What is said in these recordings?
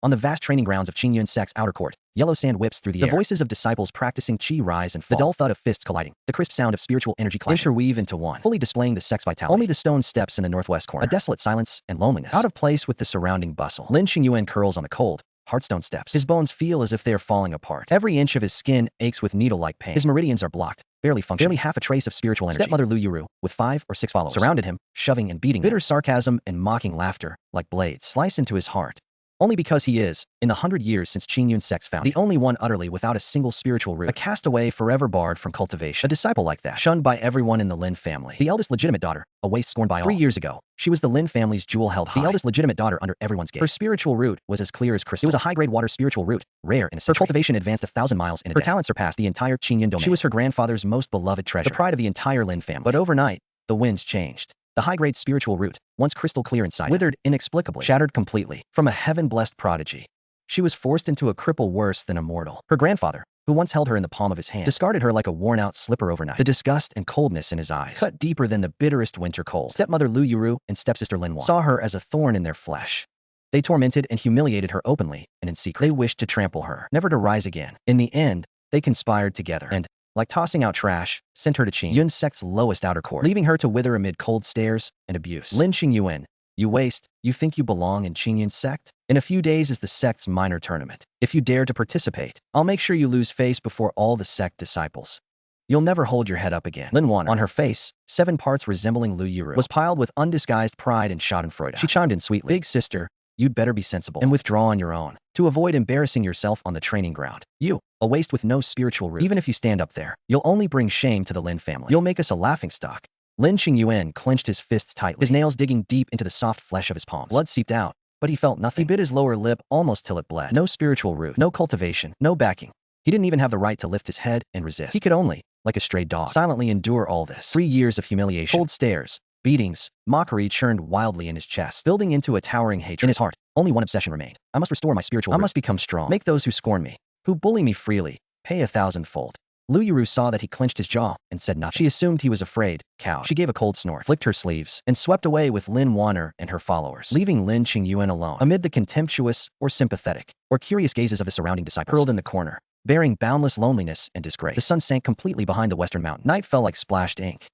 On the vast training grounds of Qingyun's sect's outer court, yellow sand whips through the air. The voices of disciples practicing qi rise and fall. The dull thud of fists colliding. The crisp sound of spiritual energy clashing. Interweave into one, fully displaying the sect's vitality. Only the stone steps in the northwest corner. A desolate silence and loneliness. Out of place with the surrounding bustle. Lin Qingyuan curls on the cold, hardstone steps. His bones feel as if they are falling apart. Every inch of his skin aches with needle-like pain. His meridians are blocked, barely functioning. Barely half a trace of spiritual energy. Stepmother Lu Yuru, with 5 or 6 followers, surrounded him, shoving and beating him. Bitter sarcasm and mocking laughter, like blades, slice into his heart. Only because he is, in the 100 years since Qingyun's sect's founding, the only one utterly without a single spiritual root. A castaway forever barred from cultivation. A disciple like that, shunned by everyone in the Lin family. The eldest legitimate daughter, a waste scorned by all. 3 years ago, she was the Lin family's jewel held high. The eldest legitimate daughter under everyone's gaze. Her spiritual root was as clear as crystal. It was a high-grade water spiritual root, rare in a century. Her cultivation advanced 1,000 miles in a day. Her talent surpassed the entire Qingyun domain. She was her grandfather's most beloved treasure, the pride of the entire Lin family. But overnight, the winds changed. The high-grade spiritual root, once crystal clear inside, withered inexplicably, shattered completely. From a heaven-blessed prodigy, she was forced into a cripple worse than a mortal. Her grandfather, who once held her in the palm of his hand, discarded her like a worn-out slipper overnight. The disgust and coldness in his eyes cut deeper than the bitterest winter cold. Stepmother Lu Yuru and stepsister Lin Wan saw her as a thorn in their flesh. They tormented and humiliated her openly and in secret. They wished to trample her, never to rise again. In the end, they conspired together and, like tossing out trash, sent her to Qingyun's sect's lowest outer court, leaving her to wither amid cold stares and abuse. Lin Qingyuan, you waste, you think you belong in Qingyun's sect? In a few days is the sect's minor tournament. If you dare to participate, I'll make sure you lose face before all the sect disciples. You'll never hold your head up again. Lin Wan, on her face, 7 parts resembling Lu Yuru, was piled with undisguised pride and schadenfreude. She chimed in sweetly, "Big sister, you'd better be sensible and withdraw on your own, to avoid embarrassing yourself on the training ground. You, a waste with no spiritual root. Even if you stand up there, you'll only bring shame to the Lin family. You'll make us a laughingstock." Lin Qingyuan clenched his fists tightly, his nails digging deep into the soft flesh of his palms. Blood seeped out, but he felt nothing. He bit his lower lip almost till it bled. No spiritual root, no cultivation, no backing. He didn't even have the right to lift his head and resist. He could only, like a stray dog, silently endure all this. 3 years of humiliation, cold stares, beatings, mockery churned wildly in his chest, building into a towering hatred. In his heart, only one obsession remained. I must restore my spiritual root. I must become strong. Make those who scorn me, who bully me freely, pay 1,000-fold. Lu Yuru saw that he clenched his jaw and said nothing. She assumed he was afraid, cowed. She gave a cold snort, flicked her sleeves, and swept away with Lin Wanner and her followers, leaving Lin Qingyuan alone, amid the contemptuous, or sympathetic, or curious gazes of the surrounding disciples. Hurled in the corner, bearing boundless loneliness and disgrace. The sun sank completely behind the western mountains. Night fell like splashed ink,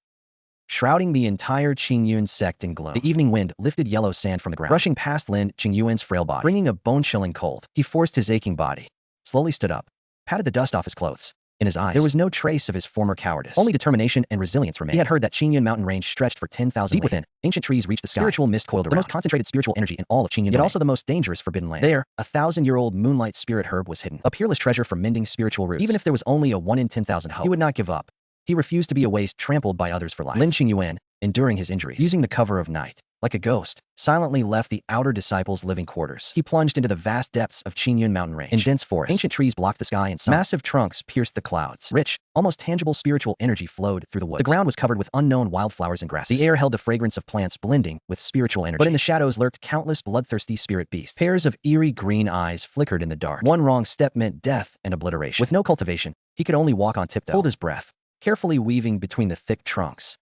shrouding the entire Qingyun sect in gloom. The evening wind lifted yellow sand from the ground, brushing past Lin Qingyuan's frail body, bringing a bone-chilling cold. He forced his aching body, slowly stood up, patted the dust off his clothes. In his eyes, there was no trace of his former cowardice. Only determination and resilience remained. He had heard that Qingyun mountain range stretched for 10,000 deep within. Ancient trees reached the sky. Spiritual mist coiled around. The most concentrated spiritual energy in all of Qingyun, yet also the most dangerous forbidden land. There, a 1,000-year-old moonlight spirit herb was hidden. A peerless treasure for mending spiritual roots. Even if there was only a 1 in 10,000 hope, he would not give up. He refused to be a waste trampled by others for life. Lin Qingyuan, enduring his injuries, using the cover of night, like a ghost, silently left the outer disciples' living quarters. He plunged into the vast depths of Qingyun mountain range. In dense forest, ancient trees blocked the sky and sun. Massive trunks pierced the clouds. Rich, almost tangible spiritual energy flowed through the woods. The ground was covered with unknown wildflowers and grasses. The air held the fragrance of plants blending with spiritual energy. But in the shadows lurked countless bloodthirsty spirit beasts. Pairs of eerie green eyes flickered in the dark. One wrong step meant death and obliteration. With no cultivation, he could only walk on tiptoe, hold his breath, carefully weaving between the thick trunks.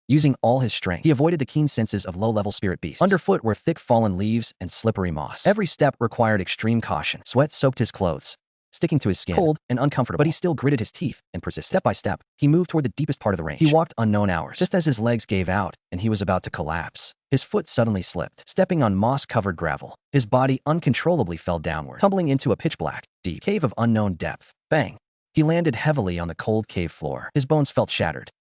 Using all his strength, he avoided the keen senses of low-level spirit beasts. Underfoot were thick fallen leaves and slippery moss. Every step required extreme caution. Sweat soaked his clothes, sticking to his skin, cold and uncomfortable, but he still gritted his teeth and persisted. Step by step, he moved toward the deepest part of the range. He walked unknown hours, just as his legs gave out and he was about to collapse. His foot suddenly slipped, stepping on moss-covered gravel. His body uncontrollably fell downward, tumbling into a pitch-black, deep cave of unknown depth. Bang! He landed heavily on the cold cave floor. His bones felt shattered.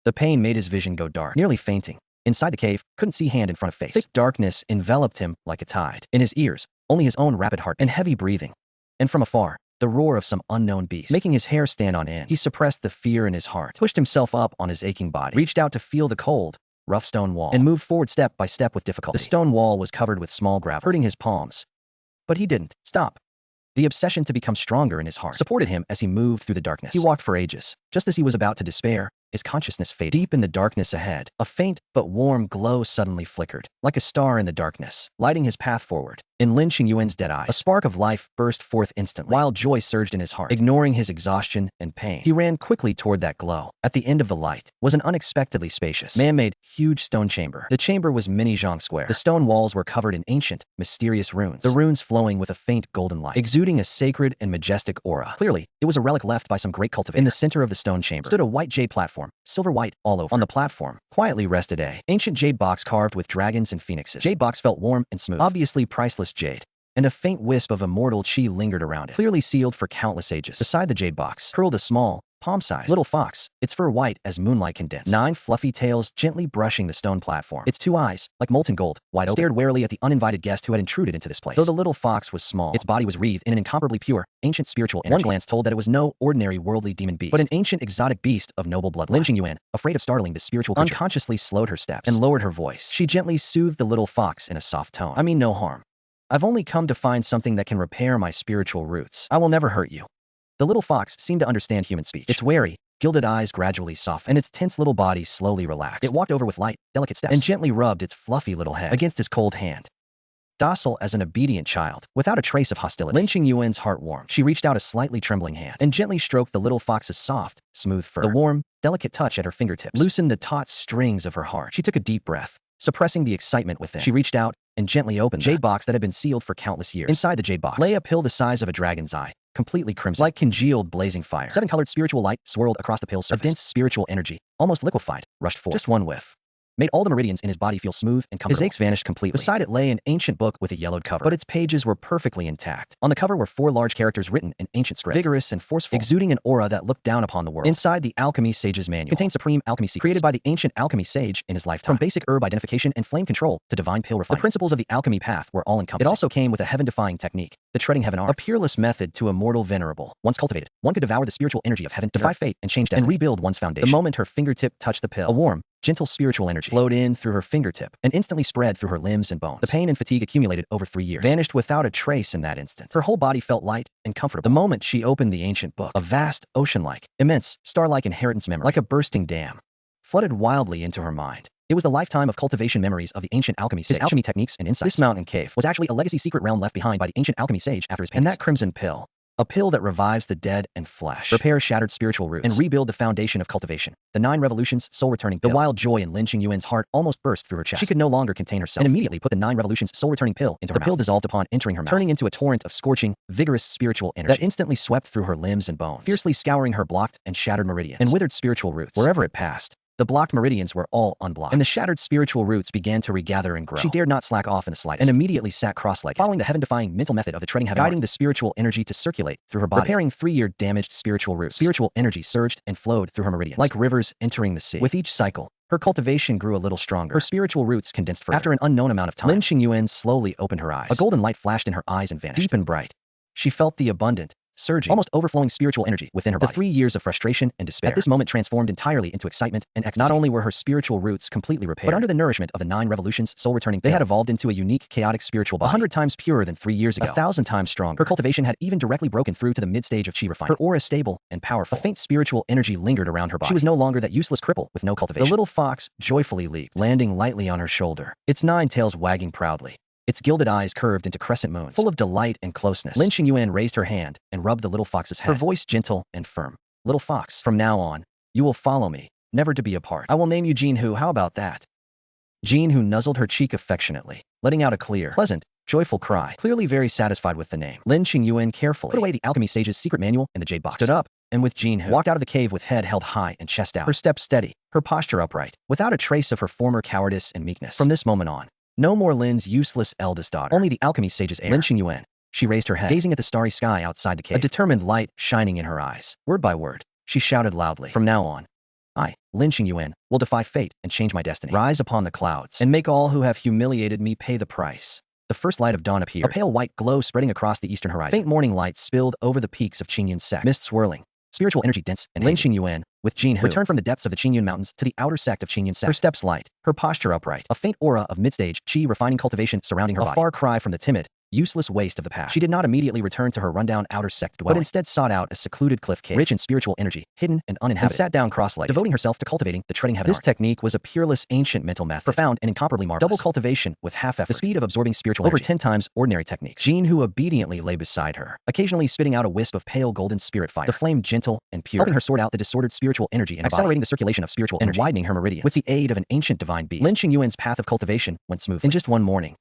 The pain made his vision go dark, nearly fainting. Inside the cave, couldn't see hand in front of face. Thick darkness enveloped him like a tide. In his ears, only his own rapid heart and heavy breathing. And from afar, the roar of some unknown beast, making his hair stand on end. He suppressed the fear in his heart, pushed himself up on his aching body, reached out to feel the cold, rough stone wall, and moved forward step by step with difficulty. The stone wall was covered with small gravel, hurting his palms. But he didn't stop. The obsession to become stronger in his heart supported him as he moved through the darkness. He walked for ages. Just as he was about to despair, his consciousness faded. Deep in the darkness ahead, a faint but warm glow suddenly flickered, like a star in the darkness, lighting his path forward. In Lin Qingyuan's dead eyes, a spark of life burst forth instantly. Wild joy surged in his heart. Ignoring his exhaustion and pain, he ran quickly toward that glow. At the end of the light was an unexpectedly spacious, man-made, huge stone chamber. The chamber was mini zhang square. The stone walls were covered in ancient, mysterious runes, the runes flowing with a faint golden light, exuding a sacred and majestic aura. Clearly, it was a relic left by some great cultivator. In the center of the stone chamber stood a white jade platform, silver-white all over. On the platform, quietly rested a ancient jade box carved with dragons and phoenixes. Jade box felt warm and smooth, obviously priceless jade, and a faint wisp of immortal chi lingered around it, clearly sealed for countless ages. Beside the jade box curled a small, palm-sized little fox, its fur white as moonlight condensed. 9 fluffy tails gently brushing the stone platform. Its 2 eyes, like molten gold, wide open, stared warily at the uninvited guest who had intruded into this place. Though the little fox was small, its body was wreathed in an incomparably pure, ancient spiritual energy. One glance told that it was no ordinary worldly demon beast, but an ancient exotic beast of noble bloodline. Lin Qingyuan, afraid of startling this spiritual creature, unconsciously slowed her steps and lowered her voice. She gently soothed the little fox in a soft tone. "I mean no harm. I've only come to find something that can repair my spiritual roots. I will never hurt you." The little fox seemed to understand human speech. Its wary, gilded eyes gradually softened, and its tense little body slowly relaxed. It walked over with light, delicate steps and gently rubbed its fluffy little head against his cold hand. Docile as an obedient child, without a trace of hostility, Lin Qingyuan's heart warmed. She reached out a slightly trembling hand and gently stroked the little fox's soft, smooth fur. The warm, delicate touch at her fingertips loosened the taut strings of her heart. She took a deep breath, suppressing the excitement within. She reached out and gently opened the jade box that had been sealed for countless years. Inside the jade box lay a pill the size of a dragon's eye, completely crimson, like congealed blazing fire. 7-colored spiritual light swirled across the pill's surface. A dense spiritual energy, almost liquefied, rushed forth. Just one whiff made all the meridians in his body feel smooth and comfortable. His aches vanished completely. Beside it lay an ancient book with a yellowed cover, but its pages were perfectly intact. On the cover were 4 large characters written in ancient script, vigorous and forceful, exuding an aura that looked down upon the world. Inside, the Alchemy Sage's manual contained supreme alchemy secrets created by the ancient alchemy sage in his lifetime. From basic herb identification and flame control to divine pill refinement, the principles of the alchemy path were all encompassing. It also came with a heaven-defying technique, the treading heaven art, a peerless method to immortal venerable. Once cultivated, one could devour the spiritual energy of heaven, defy fate, and change destiny, and rebuild one's foundation. The moment her fingertip touched the pill, a warm, gentle spiritual energy flowed in through her fingertip and instantly spread through her limbs and bones. The pain and fatigue accumulated over 3 years vanished without a trace in that instant. Her whole body felt light and comfortable. The moment she opened the ancient book, a vast, ocean-like, immense, star-like inheritance memory, like a bursting dam, flooded wildly into her mind. It was the lifetime of cultivation memories of the ancient alchemy sage, his alchemy techniques and insights. This mountain cave was actually a legacy secret realm left behind by the ancient alchemy sage after his paintings. And that crimson pill, a pill that revives the dead and flesh, repairs shattered spiritual roots, and rebuild the foundation of cultivation. The 9 revolutions, soul-returning pill. The wild joy in Lin Qingyuan's heart almost burst through her chest. She could no longer contain herself and immediately put the 9 revolutions, soul-returning pill into her mouth. The pill dissolved upon entering her mouth, turning into a torrent of scorching, vigorous spiritual energy that instantly swept through her limbs and bones, fiercely scouring her blocked and shattered meridians and withered spiritual roots. Wherever it passed, the blocked meridians were all unblocked, and the shattered spiritual roots began to regather and grow. She dared not slack off in the slightest, and immediately sat cross-legged, following the heaven-defying mental method of the treading heaven, guiding the spiritual energy to circulate through her body, repairing 3-year damaged spiritual roots. Spiritual energy surged and flowed through her meridians, like rivers entering the sea. With each cycle, her cultivation grew a little stronger. Her spiritual roots condensed further. After an unknown amount of time, Lin Qingyuan slowly opened her eyes. A golden light flashed in her eyes and vanished. Deep and bright, she felt the abundant, surging, almost overflowing spiritual energy within her body. The 3 years of frustration and despair at this moment transformed entirely into excitement and ecstasy. Not only were her spiritual roots completely repaired, but under the nourishment of the 9 revolutions, soul-returning pill, they had evolved into a unique, chaotic spiritual body, 100 times purer than 3 years ago, 1,000 times stronger. Her cultivation had even directly broken through to the mid-stage of chi refinement. Her aura stable and powerful. A faint spiritual energy lingered around her body. She was no longer that useless cripple with no cultivation. The little fox joyfully leaped, landing lightly on her shoulder, its 9 tails wagging proudly. Its gilded eyes curved into crescent moons, full of delight and closeness. Lin Qingyuan raised her hand and rubbed the little fox's head, her voice gentle and firm. "Little fox, from now on, you will follow me, never to be apart. I will name you Jinhu, how about that?" Jinhu nuzzled her cheek affectionately, letting out a clear, pleasant, joyful cry, clearly very satisfied with the name. Lin Qingyuan carefully put away the alchemy sage's secret manual and the jade box, stood up, and with Jinhu, walked out of the cave with head held high and chest out, her steps steady, her posture upright, without a trace of her former cowardice and meekness. From this moment on, no more Lin's useless eldest daughter, only the alchemy sage's heir. Lin Qingyuan. She raised her head, gazing at the starry sky outside the cave, a determined light shining in her eyes. Word by word, she shouted loudly, "From now on, I, Lin Qingyuan, will defy fate and change my destiny. Rise upon the clouds, and make all who have humiliated me pay the price." The first light of dawn appeared, a pale white glow spreading across the eastern horizon. Faint morning light spilled over the peaks of Qingyun's sect, mist swirling, spiritual energy dense and Lin Qingyuan, with Jinhu, returned from the depths of the Qingyun mountains to the outer sect of Qingyun's sect. Her steps light, her posture upright, a faint aura of mid-stage, chi refining cultivation surrounding her body. A far cry from the timid, useless waste of the past. She did not immediately return to her rundown outer sect dwelling, but instead sought out a secluded cliff cave, rich in spiritual energy, hidden and uninhabited, and sat down cross-legged, devoting herself to cultivating the treading heaven. This technique was a peerless ancient mental method, profound and incomparably marvelous. Double cultivation with half effort, the speed of absorbing spiritual energy, over 10 times ordinary techniques. Jean, who obediently lay beside her, occasionally spitting out a wisp of pale golden spirit fire, the flame gentle and pure, helping her sort out the disordered spiritual energy and accelerating the circulation of spiritual energy, and widening her meridians. With the aid of an ancient divine beast, Lin Qingyuan's path of cultivation went smoothly. In just one morning,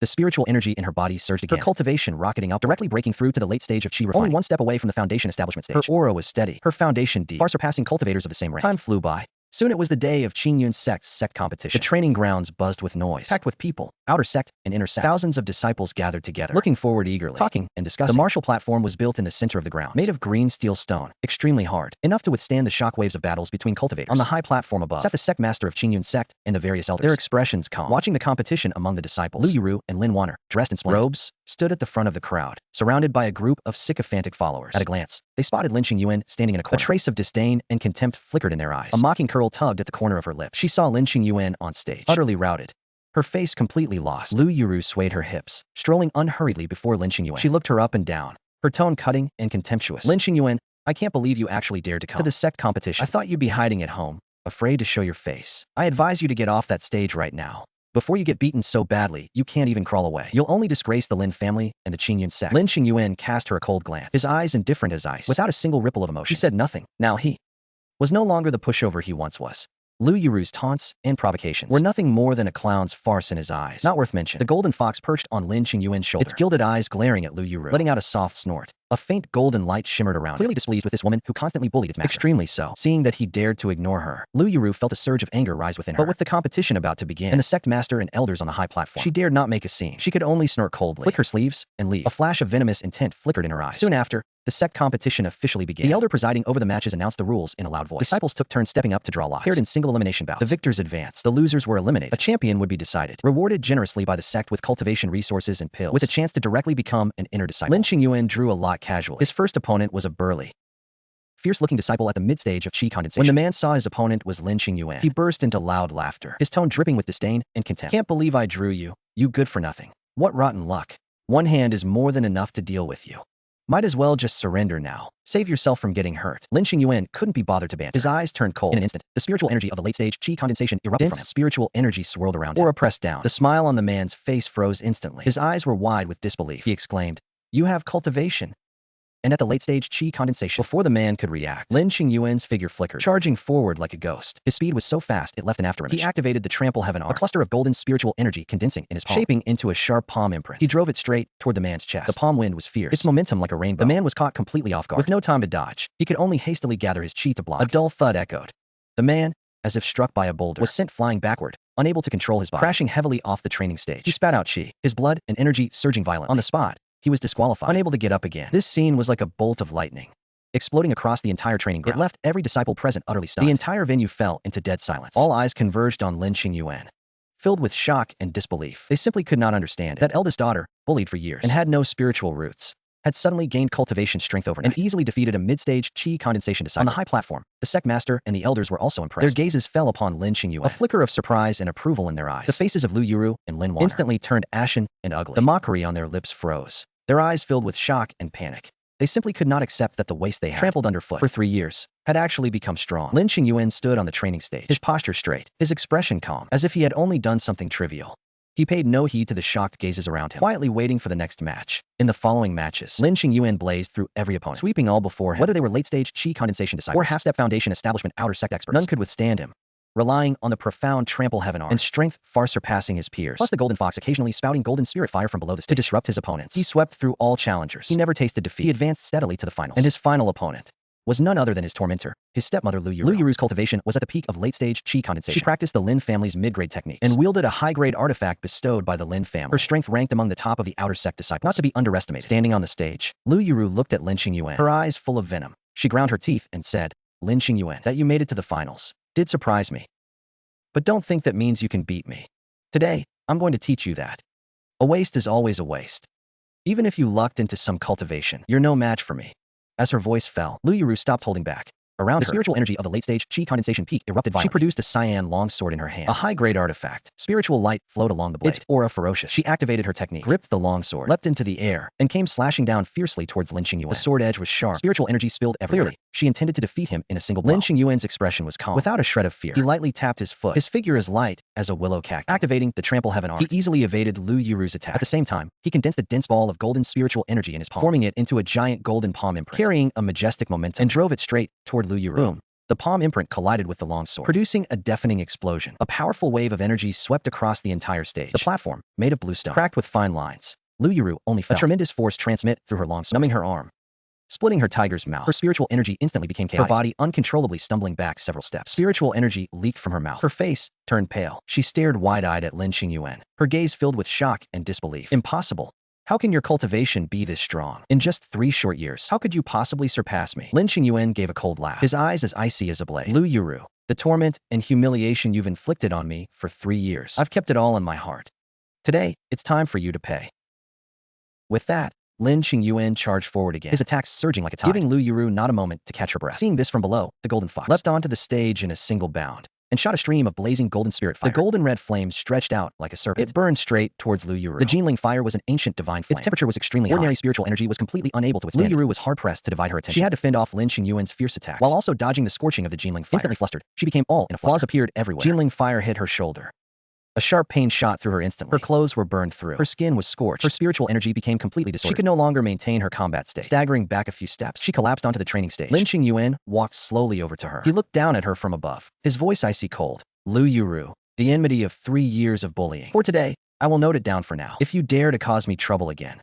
the spiritual energy in her body surged again, her cultivation rocketing up, directly breaking through to the late stage of qi refining, only one step away from the foundation establishment stage. Her aura was steady, her foundation deep, far surpassing cultivators of the same rank. Time flew by. Soon it was the day of Qingyun's sect's sect competition. The training grounds buzzed with noise, packed with people, outer sect and inner sect. Thousands of disciples gathered together, looking forward eagerly, talking and discussing. The martial platform was built in the center of the grounds, made of green steel stone, extremely hard, enough to withstand the shockwaves of battles between cultivators. On the high platform above sat the sect master of Qingyun's sect and the various elders, their expressions calm, watching the competition among the disciples. Lu Yuru and Lin Wanner, dressed in splendid robes, stood at the front of the crowd, surrounded by a group of sycophantic followers. At a glance, they spotted Lin Qingyuan standing in a corner. A trace of disdain and contempt flickered in their eyes. A mocking curl tugged at the corner of her lips. She saw Lin Qingyuan on stage, utterly routed, her face completely lost. Lu Yuru swayed her hips, strolling unhurriedly before Lin Qingyuan. She looked her up and down, her tone cutting and contemptuous. Lin Qingyuan, I can't believe you actually dared to come to the sect competition. I thought you'd be hiding at home, afraid to show your face. I advise you to get off that stage right now, before you get beaten so badly you can't even crawl away. You'll only disgrace the Lin family and the Qingyun sect. Lin Qingyuan cast her a cold glance, his eyes indifferent as ice, without a single ripple of emotion. He said nothing. Now he was no longer the pushover he once was. Lu Yuru's taunts and provocations were nothing more than a clown's farce in his eyes. Not worth mention. The golden fox perched on Lin Qingyuan's shoulder, its gilded eyes glaring at Lu Yuru, letting out a soft snort. A faint golden light shimmered around, clearly displeased with this woman who constantly bullied its master. Extremely so. Seeing that he dared to ignore her, Lu Yuru felt a surge of anger rise within her. But with the competition about to begin, and the sect master and elders on the high platform, she dared not make a scene. She could only snort coldly, flick her sleeves, and leave. A flash of venomous intent flickered in her eyes. Soon after, the sect competition officially began. The elder presiding over the matches announced the rules in a loud voice. Disciples took turns stepping up to draw lots, paired in single elimination bouts. The victors advanced. The losers were eliminated. A champion would be decided, rewarded generously by the sect with cultivation resources and pills, with a chance to directly become an inner disciple. Lin Qingyuan drew a lot casually. His first opponent was a burly, fierce-looking disciple at the mid-stage of qi condensation. When the man saw his opponent was Lin Qingyuan, he burst into loud laughter, his tone dripping with disdain and contempt. Can't believe I drew you, you good for nothing. What rotten luck. One hand is more than enough to deal with you. Might as well just surrender now. Save yourself from getting hurt. Lin Qingyuan couldn't be bothered to banter. His eyes turned cold. In an instant, the spiritual energy of the late-stage qi condensation erupted from him. Spiritual energy swirled around him, aura pressed down. The smile on the man's face froze instantly. His eyes were wide with disbelief. He exclaimed, "You have cultivation." And at the late-stage qi condensation, before the man could react, Lin Qingyuan's figure flickered, charging forward like a ghost. His speed was so fast it left an afterimage. He activated the trample heaven arm, a cluster of golden spiritual energy condensing in his palm, shaping into a sharp palm imprint. He drove it straight toward the man's chest. The palm wind was fierce, its momentum like a rainbow. The man was caught completely off guard. With no time to dodge, he could only hastily gather his qi to block. A dull thud echoed. The man, as if struck by a boulder, was sent flying backward, unable to control his body, crashing heavily off the training stage. He spat out qi, his blood and energy surging violently. On the spot, he was disqualified, unable to get up again. This scene was like a bolt of lightning, exploding across the entire training ground. It left every disciple present utterly stunned. The entire venue fell into dead silence. All eyes converged on Lin Qingyuan, filled with shock and disbelief. They simply could not understand it. That eldest daughter, bullied for years and had no spiritual roots, had suddenly gained cultivation strength overnight and easily defeated a mid-stage qi condensation disciple. On the high platform, the sect master and the elders were also impressed. Their gazes fell upon Lin Qingyuan, a flicker of surprise and approval in their eyes. The faces of Lu Yuru and Lin Wanner instantly turned ashen and ugly. The mockery on their lips froze, their eyes filled with shock and panic. They simply could not accept that the waste they had trampled underfoot for 3 years had actually become strong. Lin Qingyuan stood on the training stage, his posture straight, his expression calm, as if he had only done something trivial. He paid no heed to the shocked gazes around him, quietly waiting for the next match. In the following matches, Lin Qingyuan blazed through every opponent, sweeping all before him. Whether they were late-stage qi condensation disciples or half-step foundation establishment outer sect experts, none could withstand him, relying on the profound trample heaven arm and strength far surpassing his peers, plus the golden fox occasionally spouting golden spirit fire from below the stage to disrupt his opponents. He swept through all challengers. He never tasted defeat. He advanced steadily to the finals, and his final opponent was none other than his tormentor, his stepmother Lu Yuru. Lu Yuru's cultivation was at the peak of late-stage qi condensation. She practiced the Lin family's mid-grade techniques and wielded a high-grade artifact bestowed by the Lin family. Her strength ranked among the top of the outer sect disciples, not to be underestimated. Standing on the stage, Lu Yuru looked at Lin Qingyuan, her eyes full of venom. She ground her teeth and said, "Lin Qingyuan, that you made it to the finals did surprise me. But don't think that means you can beat me. Today, I'm going to teach you that a waste is always a waste. Even if you lucked into some cultivation, you're no match for me." As her voice fell, Lu Yuru stopped holding back, Around the spiritual energy of the late-stage Qi condensation peak erupted violently. She produced a cyan longsword in her hand, a high-grade artifact. Spiritual light flowed along the blade, its aura ferocious. She activated her technique, gripped the longsword, leapt into the air, and came slashing down fiercely towards Lin Qingyuan. The sword edge was sharp. Spiritual energy spilled everywhere. Clearly, she intended to defeat him in a single blow. Lin Qingyuan's expression was calm, without a shred of fear. He lightly tapped his foot, his figure as light as a willow cactus. Activating the Trample Heaven art, he easily evaded Lu Yuru's attack. At the same time, he condensed a dense ball of golden spiritual energy in his palm, forming it into a giant golden palm imprint, carrying a majestic momentum, and drove it straight toward Lu Yuru. Boom. The palm imprint collided with the longsword, producing a deafening explosion. A powerful wave of energy swept across the entire stage. The platform, made of blue stone, cracked with fine lines. Lu Yuru only felt a tremendous force transmit through her longsword, numbing her arm, splitting her tiger's mouth. Her spiritual energy instantly became chaotic, her body uncontrollably stumbling back several steps. Spiritual energy leaked from her mouth. Her face turned pale. She stared wide-eyed at Lin Qingyuan, her gaze filled with shock and disbelief. Impossible. How can your cultivation be this strong? In just 3 short years, how could you possibly surpass me? Lin Qingyuan gave a cold laugh, his eyes as icy as a blade. Lu Yuru, the torment and humiliation you've inflicted on me for 3 years, I've kept it all in my heart. Today, it's time for you to pay. With that, Lin Qingyuan charged forward again, his attacks surging like a tide, giving Lu Yuru not a moment to catch her breath. Seeing this from below, the golden fox leapt onto the stage in a single bound and shot a stream of blazing golden spirit fire. The golden red flame stretched out like a serpent. It burned straight towards Lu Yuru. The Jinling fire was an ancient divine flame. Its temperature was extremely high. Ordinary spiritual energy was completely unable to withstand. Lu Yuru was hard-pressed to divide her attention. She had to fend off Lin Qingyuan's fierce attacks, while also dodging the scorching of the Jinling fire. Instantly flustered, she became all in a fluster. Claws appeared everywhere. Jinling fire hit her shoulder. A sharp pain shot through her instantly. Her clothes were burned through. Her skin was scorched. Her spiritual energy became completely disordered. She could no longer maintain her combat state. Staggering back a few steps, she collapsed onto the training stage. Lin Qingyuan walked slowly over to her. He looked down at her from above, his voice icy cold. Lu Yuru, the enmity of 3 years of bullying. For today, I will note it down for now. If you dare to cause me trouble again,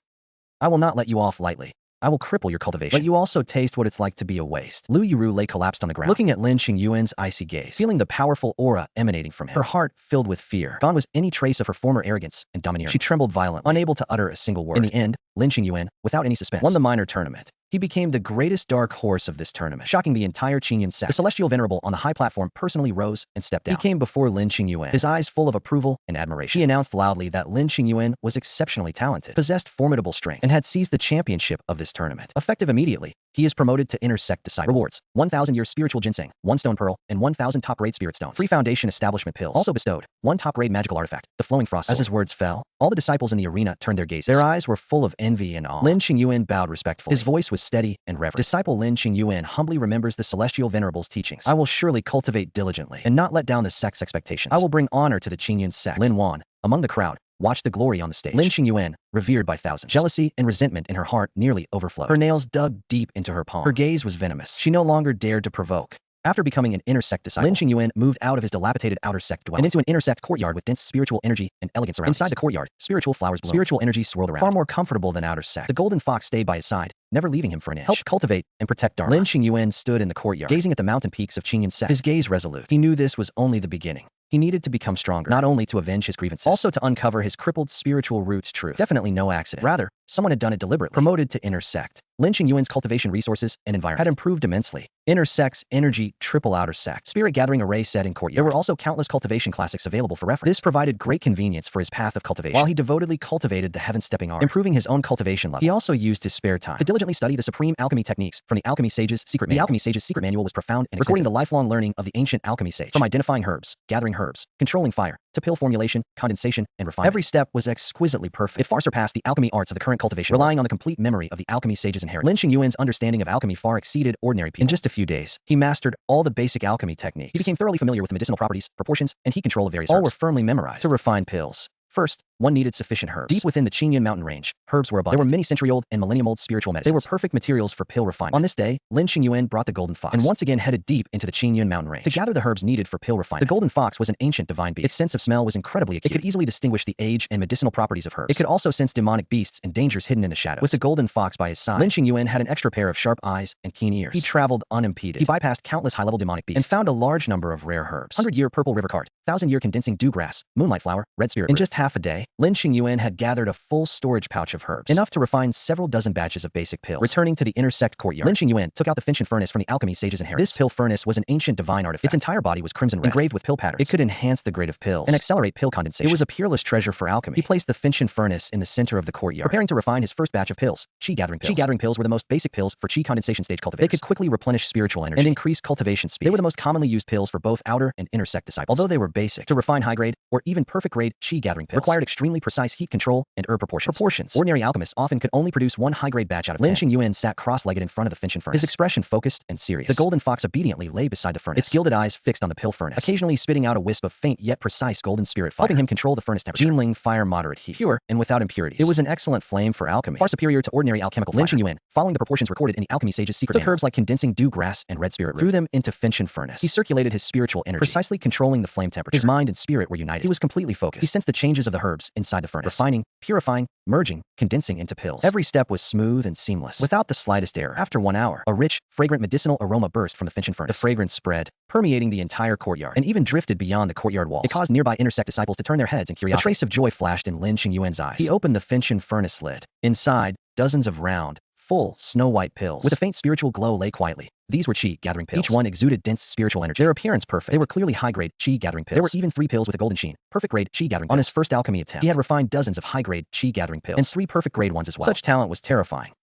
I will not let you off lightly. I will cripple your cultivation. Let you also taste what it's like to be a waste. Lu Yuru lay collapsed on the ground, looking at Lin Qingyuan's icy gaze, feeling the powerful aura emanating from him. Her heart filled with fear. Gone was any trace of her former arrogance and domineering. She trembled violently, unable to utter a single word. In the end, Lin Qingyuan, without any suspense, won the minor tournament. He became the greatest dark horse of this tournament, shocking the entire Qingyuan sect. The celestial venerable on the high platform personally rose and stepped down. He came before Lin Qingyuan, his eyes full of approval and admiration. He announced loudly that Lin Qingyuan was exceptionally talented, possessed formidable strength, and had seized the championship of this tournament. Effective immediately, he is promoted to inner sect disciple. Rewards: 1,000 years spiritual ginseng, 1 stone pearl, and 1,000 top-grade spirit stones. 3 foundation establishment pills. Also bestowed 1 top-grade magical artifact, the flowing frost sword. As his words fell, all the disciples in the arena turned their gazes. Their eyes were full of envy and awe. Lin Qingyuan bowed respectfully. His voice was steady and reverent. Disciple Lin Qingyuan humbly remembers the celestial venerable's teachings. I will surely cultivate diligently and not let down the sect's expectations. I will bring honor to the Qingyuan sect. Lin Wan, among the crowd, watched the glory on the stage. Lin Qingyuan, revered by thousands. Jealousy and resentment in her heart nearly overflowed. Her nails dug deep into her palm. Her gaze was venomous. She no longer dared to provoke. After becoming an inner sect disciple, Lin Qingyuan moved out of his dilapidated outer sect dwelling and into an inner sect courtyard with dense spiritual energy and elegant surroundings. Inside the courtyard, spiritual flowers bloomed. Spiritual energy swirled around, far more comfortable than outer sect. The golden fox stayed by his side, never leaving him for an inch. Helped cultivate and protect Dharma. Lin Qingyuan stood in the courtyard, gazing at the mountain peaks of Qingyuan sect, his gaze resolute. He knew this was only the beginning. He needed to become stronger, not only to avenge his grievances, also to uncover his crippled spiritual roots' truth. Definitely no accident. Rather, someone had done it deliberately. Promoted to inner sect, Lin Qingyuan's cultivation resources and environment had improved immensely. Inner sect's energy, triple outer sect. Spirit gathering array set in courtyard. There were also countless cultivation classics available for reference. This provided great convenience for his path of cultivation, while he devotedly cultivated the heaven-stepping art, improving his own cultivation level. He also used his spare time to diligently study the supreme alchemy techniques from the Alchemy Sage's secret manual. The Alchemy Sage's secret manual was profound and recording the lifelong learning of the ancient alchemy sage, from identifying herbs, gathering herbs, controlling fire, to pill formulation, condensation, and refinement. Every step was exquisitely perfect. It far surpassed the alchemy arts of the current cultivation, relying on the complete memory of the alchemy sage's inheritance. Lin Qingyuan's understanding of alchemy far exceeded ordinary people. In just a few days, he mastered all the basic alchemy techniques. He became thoroughly familiar with the medicinal properties, proportions, and heat control of various herbs. All were firmly memorized. To refine pills, first, one needed sufficient herbs. Deep within the Qingyuan mountain range, herbs were abundant. There were many century-old and millennium-old spiritual medicines. They were perfect materials for pill refinement. On this day, Lin Qingyuan brought the golden fox and once again headed deep into the Qingyuan mountain range to gather the herbs needed for pill refinement. The golden fox was an ancient divine beast. Its sense of smell was incredibly acute. It could easily distinguish the age and medicinal properties of herbs. It could also sense demonic beasts and dangers hidden in the shadows. With the golden fox by his side, Lin Qingyuan had an extra pair of sharp eyes and keen ears. He traveled unimpeded. He bypassed countless high-level demonic beasts and found a large number of rare herbs. 100-year purple river cart, 1,000-year condensing dewgrass, moonlight flower, red spirit. In just half half a day, Lin Qingyuan had gathered a full storage pouch of herbs, enough to refine several dozen batches of basic pills. Returning to the inner sect courtyard, Lin Qingyuan took out the Finchen furnace from the Alchemy Sage's inheritance. This pill furnace was an ancient divine artifact. Its entire body was crimson red, engraved with pill patterns. It could enhance the grade of pills and accelerate pill condensation. It was a peerless treasure for alchemy. He placed the Finchen furnace in the center of the courtyard, preparing to refine his first batch of pills, Qi gathering pills. Qi gathering pills were the most basic pills for Qi condensation stage cultivators. They could quickly replenish spiritual energy and increase cultivation speed. They were the most commonly used pills for both outer and inner sect disciples. Although they were basic, to refine high-grade or even perfect-grade Qi gathering pills required extremely precise heat control and herb proportions. Ordinary alchemists often could only produce one high-grade batch out of 10. Lin Qingyuan sat cross-legged in front of the Finchen furnace, his expression focused and serious. The golden fox obediently lay beside the furnace, its gilded eyes fixed on the pill furnace, occasionally spitting out a wisp of faint yet precise golden spirit fire, helping him control the furnace temperature. Jinling fire moderate heat, pure and without impurities. It was an excellent flame for alchemy, far superior to ordinary alchemical fire. Lin Qingyuan, following the proportions recorded in the Alchemy Sage's secret, took herbs like condensing dew grass and red spirit root, threw them into Finchen furnace. He circulated his spiritual energy, precisely controlling the flame temperature. His mind and spirit were united. He was completely focused. He sensed the changes of the herbs inside the furnace, refining, purifying, merging, condensing into pills. Every step was smooth and seamless, without the slightest error. After 1 hour, a rich, fragrant medicinal aroma burst from the Finchen furnace. The fragrance spread, permeating the entire courtyard, and even drifted beyond the courtyard walls. It caused nearby intersect disciples to turn their heads in curiosity. A trace of joy flashed in Lin Qingyuan's eyes. He opened the Finchen furnace lid. Inside, dozens of round, full, snow-white pills with a faint spiritual glow lay quietly. These were Qi gathering pills. Each one exuded dense spiritual energy. Their appearance perfect. They were clearly high-grade Qi gathering pills. There were even 3 pills with a golden sheen, perfect-grade Qi gathering pills. On his first alchemy attempt, he had refined dozens of high-grade Qi gathering pills and 3 perfect-grade ones as well. Such talent was terrifying.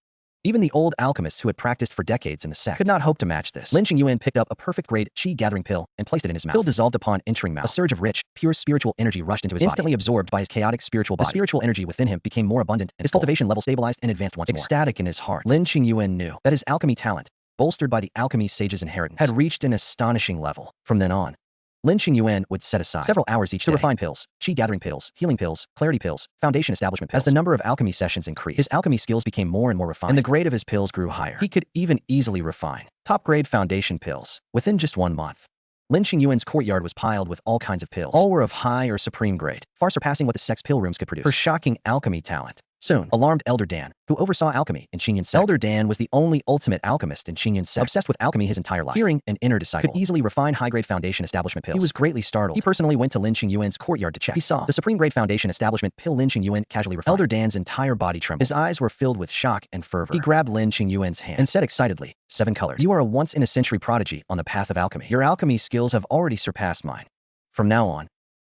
Even the old alchemists who had practiced for decades in the sect could not hope to match this. Lin Qingyuan picked up a perfect-grade Qi gathering pill and placed it in his mouth. The pill dissolved upon entering mouth. A surge of rich, pure spiritual energy rushed into his body, instantly absorbed by his chaotic spiritual body. The spiritual energy within him became more abundant, and his cultivation level stabilized and advanced once more. Ecstatic in his heart, Lin Qingyuan knew that his alchemy talent, bolstered by the Alchemy Sage's inheritance, had reached an astonishing level. From then on, Lin Qingyuan would set aside several hours each day to refine pills, Qi gathering pills, healing pills, clarity pills, foundation establishment pills. As the number of alchemy sessions increased, his alchemy skills became more and more refined, and the grade of his pills grew higher. He could even easily refine top-grade foundation pills within just 1 month. Lin Qingyuan's courtyard was piled with all kinds of pills. All were of high or supreme grade, far surpassing what the sect's pill rooms could produce. Her shocking alchemy talent soon alarmed Elder Dan, who oversaw alchemy in Qingyuan's sect. Elder Dan was the only ultimate alchemist in Qingyuan's sect, obsessed with alchemy his entire life. Hearing an inner disciple could easily refine high-grade foundation establishment pills, he was greatly startled. He personally went to Lin Qingyuan's courtyard to check. He saw the supreme-grade foundation establishment pill Lin Qingyuan casually refined. Elder Dan's entire body trembled. His eyes were filled with shock and fervor. He grabbed Lin Qingyuan's hand and said excitedly, 7-colored. You are a once-in-a-century prodigy on the path of alchemy. Your alchemy skills have already surpassed mine. From now on,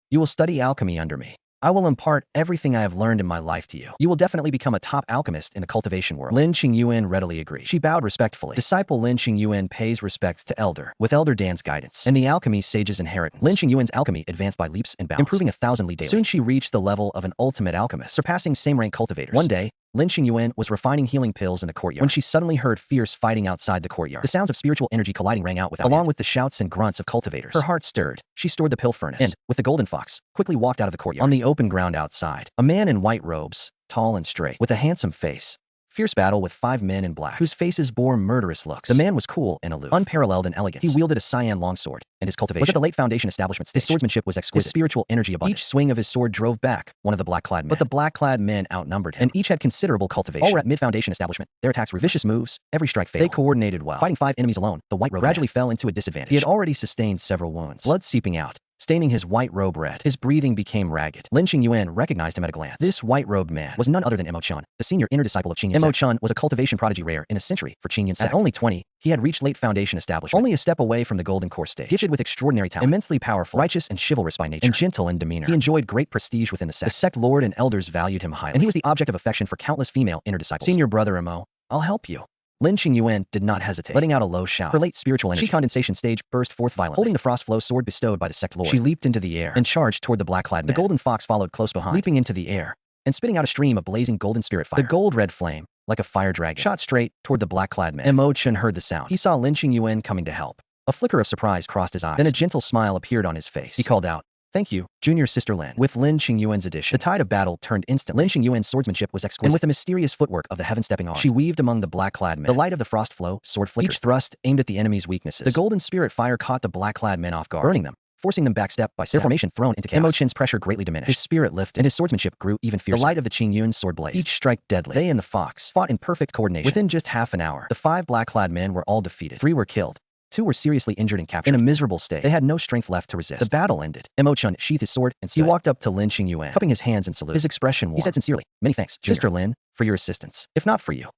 you will study alchemy under me. I will impart everything I have learned in my life to you. You will definitely become a top alchemist in the cultivation world. Lin Qingyuan readily agreed. She bowed respectfully. Disciple Lin Qingyuan pays respects to Elder, with Elder Dan's guidance and the Alchemy Sage's inheritance. Lin Qingyuan's alchemy advanced by leaps and bounds, improving 1,000 li daily. Soon she reached the level of an ultimate alchemist, surpassing same-rank cultivators. One day, Lin Qingyuan was refining healing pills in the courtyard when she suddenly heard fierce fighting outside the courtyard. The sounds of spiritual energy colliding rang out without end, along with the shouts and grunts of cultivators. Her heart stirred. She stored the pill furnace and, with the golden fox, quickly walked out of the courtyard. On the open ground outside, a man in white robes, tall and straight, with a handsome face, fierce battle with 5 men in black, whose faces bore murderous looks. The man was cool and aloof, unparalleled in elegance. He wielded a cyan longsword, and his cultivation was at the late foundation establishment stage. His swordsmanship was exquisite, his spiritual energy abundant. Each swing of his sword drove back one of the black-clad men, but the black-clad men outnumbered him, and each had considerable cultivation. All were at mid-foundation establishment. Their attacks were vicious moves, every strike failed. They coordinated well. Fighting 5 enemies alone, the white robe gradually fell into a disadvantage. He had already sustained several wounds, blood seeping out, staining his white robe red. His breathing became ragged. Lin Qingyuan recognized him at a glance. This white-robed man was none other than Mo Chun, the senior inner disciple of Qingyuan. Mo Chun was a cultivation prodigy rare in a century for Qingyuan sect. At only 20, he had reached late foundation establishment, only a step away from the golden core stage. Gifted with extraordinary talent, immensely powerful, righteous and chivalrous by nature, and gentle in demeanor, he enjoyed great prestige within the sect. The sect lord and elders valued him highly, and he was the object of affection for countless female inner disciples. Senior brother Mo, I'll help you. Lin Qingyuan did not hesitate, letting out a low shout. Her late spiritual energy, Qi condensation stage, burst forth violently. Holding the frost flow sword bestowed by the sect lord, she leaped into the air and charged toward the black-clad man. The golden fox followed close behind, leaping into the air and spitting out a stream of blazing golden spirit fire. The gold-red flame, like a fire dragon, shot straight toward the black-clad man. Mo Chun heard the sound. He saw Lin Qingyuan coming to help. A flicker of surprise crossed his eyes. Then a gentle smile appeared on his face. He called out, "Thank you, junior sister Lin." With Lin Qingyuan's addition, the tide of battle turned instantly. Lin Qingyuan's swordsmanship was exquisite, and with the mysterious footwork of the heaven-stepping arm, she weaved among the black-clad men. The light of the frost flow, sword flickered. Each thrust aimed at the enemy's weaknesses. The golden spirit fire caught the black-clad men off guard, burning them, forcing them back step by step. Their formation thrown into chaos. Mo Chin's pressure greatly diminished. His spirit lifted, and his swordsmanship grew even fiercer. The light of the Qingyuan sword blazed, each strike deadly. They and the fox fought in perfect coordination. Within just half an hour, the 5 black-clad men were all defeated. 3 were killed, Two were seriously injured and captured. In a miserable state, they had no strength left to resist. The battle ended. Imo-chun sheathed his sword and stood. He walked up to Lin Qingyuan, cupping his hands in salute. His expression warm. He said sincerely, "Many thanks, Sister Lin, for your assistance. If not for you,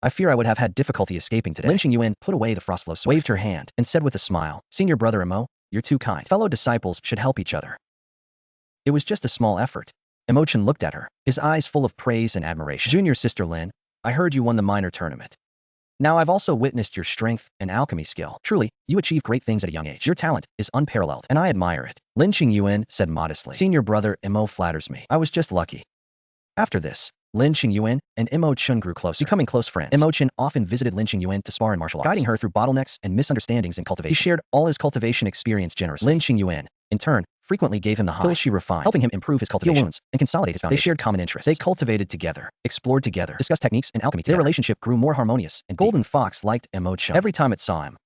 I fear I would have had difficulty escaping today." Lin Qingyuan put away the frostflow sword, waved her hand, and said with a smile, "Senior brother Imo, you're too kind. Fellow disciples should help each other. It was just a small effort." Imo-chun looked at her, his eyes full of praise and admiration. "Junior Sister Lin, I heard you won the minor tournament. Now I've also witnessed your strength and alchemy skill. Truly, you achieve great things at a young age. Your talent is unparalleled, and I admire it." Lin Qingyuan said modestly, "Senior brother Imo flatters me. I was just lucky." After this, Lin Qingyuan and Imo-chun grew closer, becoming close friends. Imo-chun often visited Lin Qingyuan to spar in martial arts, guiding her through bottlenecks and misunderstandings in cultivation. He shared all his cultivation experience generously. Lin Qingyuan, in turn, frequently gave him the skills she refined, helping him improve his cultivation, heal wounds, and consolidate his foundation. They shared common interests. They cultivated together, explored together, discussed techniques and alchemy together. Their relationship grew more harmonious, and Golden Fox liked Imo-chun. Every time it saw him,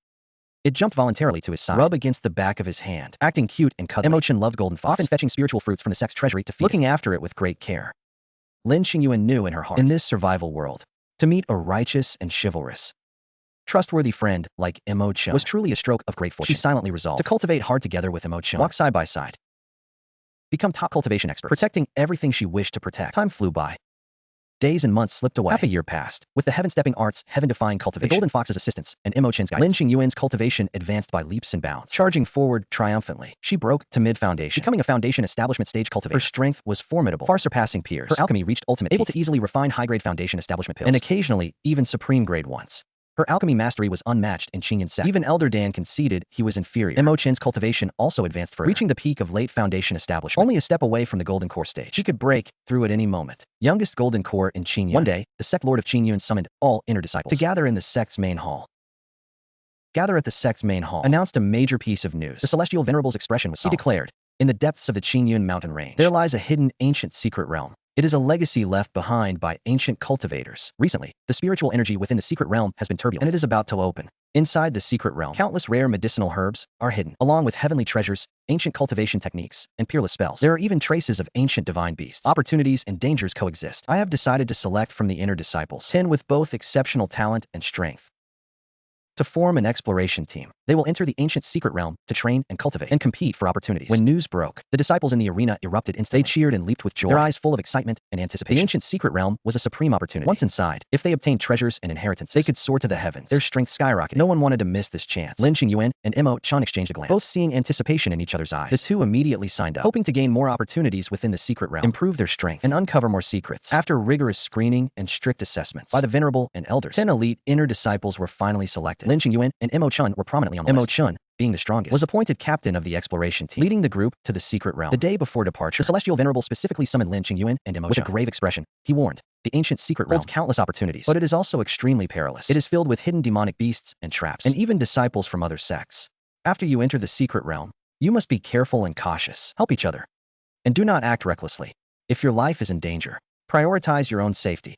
it jumped voluntarily to his side, rub against the back of his hand, acting cute and cuddly. Imo-chun loved Golden Fox, often fetching spiritual fruits from the sect's treasury to feed looking after it with great care. Lin Qingyuan knew in her heart, in this survival world, to meet a righteous and chivalrous, trustworthy friend like Imo-chun was truly a stroke of great fortune. She silently resolved to cultivate hard together with Imo-chun, walk side by side, become top cultivation experts, protecting everything she wished to protect. Time flew by. Days and months slipped away. Half a year passed, with the heaven-stepping arts, heaven-defying cultivation, the Golden Fox's assistance, and Imo-chun's guidance. Lin Qingyuan's cultivation advanced by leaps and bounds, charging forward triumphantly. She broke to mid-foundation, becoming a foundation establishment stage cultivator. Her strength was formidable, far surpassing peers. Her alchemy reached ultimate peak, able to easily refine high-grade foundation establishment pills, and occasionally even supreme grade ones. Her alchemy mastery was unmatched in Qingyuan sect. Even Elder Dan conceded he was inferior. Imo-chun's cultivation also advanced further, reaching the peak of late foundation establishment, only a step away from the Golden Core stage. She could break through at any moment. Youngest Golden Core in Qingyuan. One day, the sect lord of Qingyuan summoned all inner disciples to gather in the sect's main hall. "Gather at the sect's main hall," announced a major piece of news. The celestial venerable's expression was solemn. He declared, "In the depths of the Qingyuan mountain range, there lies a hidden ancient secret realm. It is a legacy left behind by ancient cultivators. Recently, the spiritual energy within the secret realm has been turbulent, and it is about to open. Inside the secret realm, countless rare medicinal herbs are hidden, along with heavenly treasures, ancient cultivation techniques, and peerless spells. There are even traces of ancient divine beasts. Opportunities and dangers coexist. I have decided to select from the inner disciples 10 with both exceptional talent and strength to form an exploration team. They will enter the ancient secret realm to train and cultivate and compete for opportunities." When news broke, the disciples in the arena erupted instantly. They cheered and leaped with joy, their eyes full of excitement and anticipation. The ancient secret realm was a supreme opportunity. Once inside, if they obtained treasures and inheritances, they could soar to the heavens, their strength skyrocketing. No one wanted to miss this chance. Lin Qingyuan and Imo-chun exchanged a glance, both seeing anticipation in each other's eyes. The two immediately signed up, hoping to gain more opportunities within the secret realm, improve their strength, and uncover more secrets. After rigorous screening and strict assessments by the venerable and elders, 10 elite inner disciples were finally selected. Lin Qingyuan and Imo-chun were prominently on the list. Imo-chun, being the strongest, was appointed captain of the exploration team, leading the group to the secret realm. The day before departure, the celestial venerable specifically summoned Lin Qingyuan and Imo-chun. With a grave expression, he warned, "The ancient secret realm holds countless opportunities, but it is also extremely perilous. It is filled with hidden demonic beasts and traps, and even disciples from other sects. After you enter the secret realm, you must be careful and cautious. Help each other, and do not act recklessly. If your life is in danger, prioritize your own safety.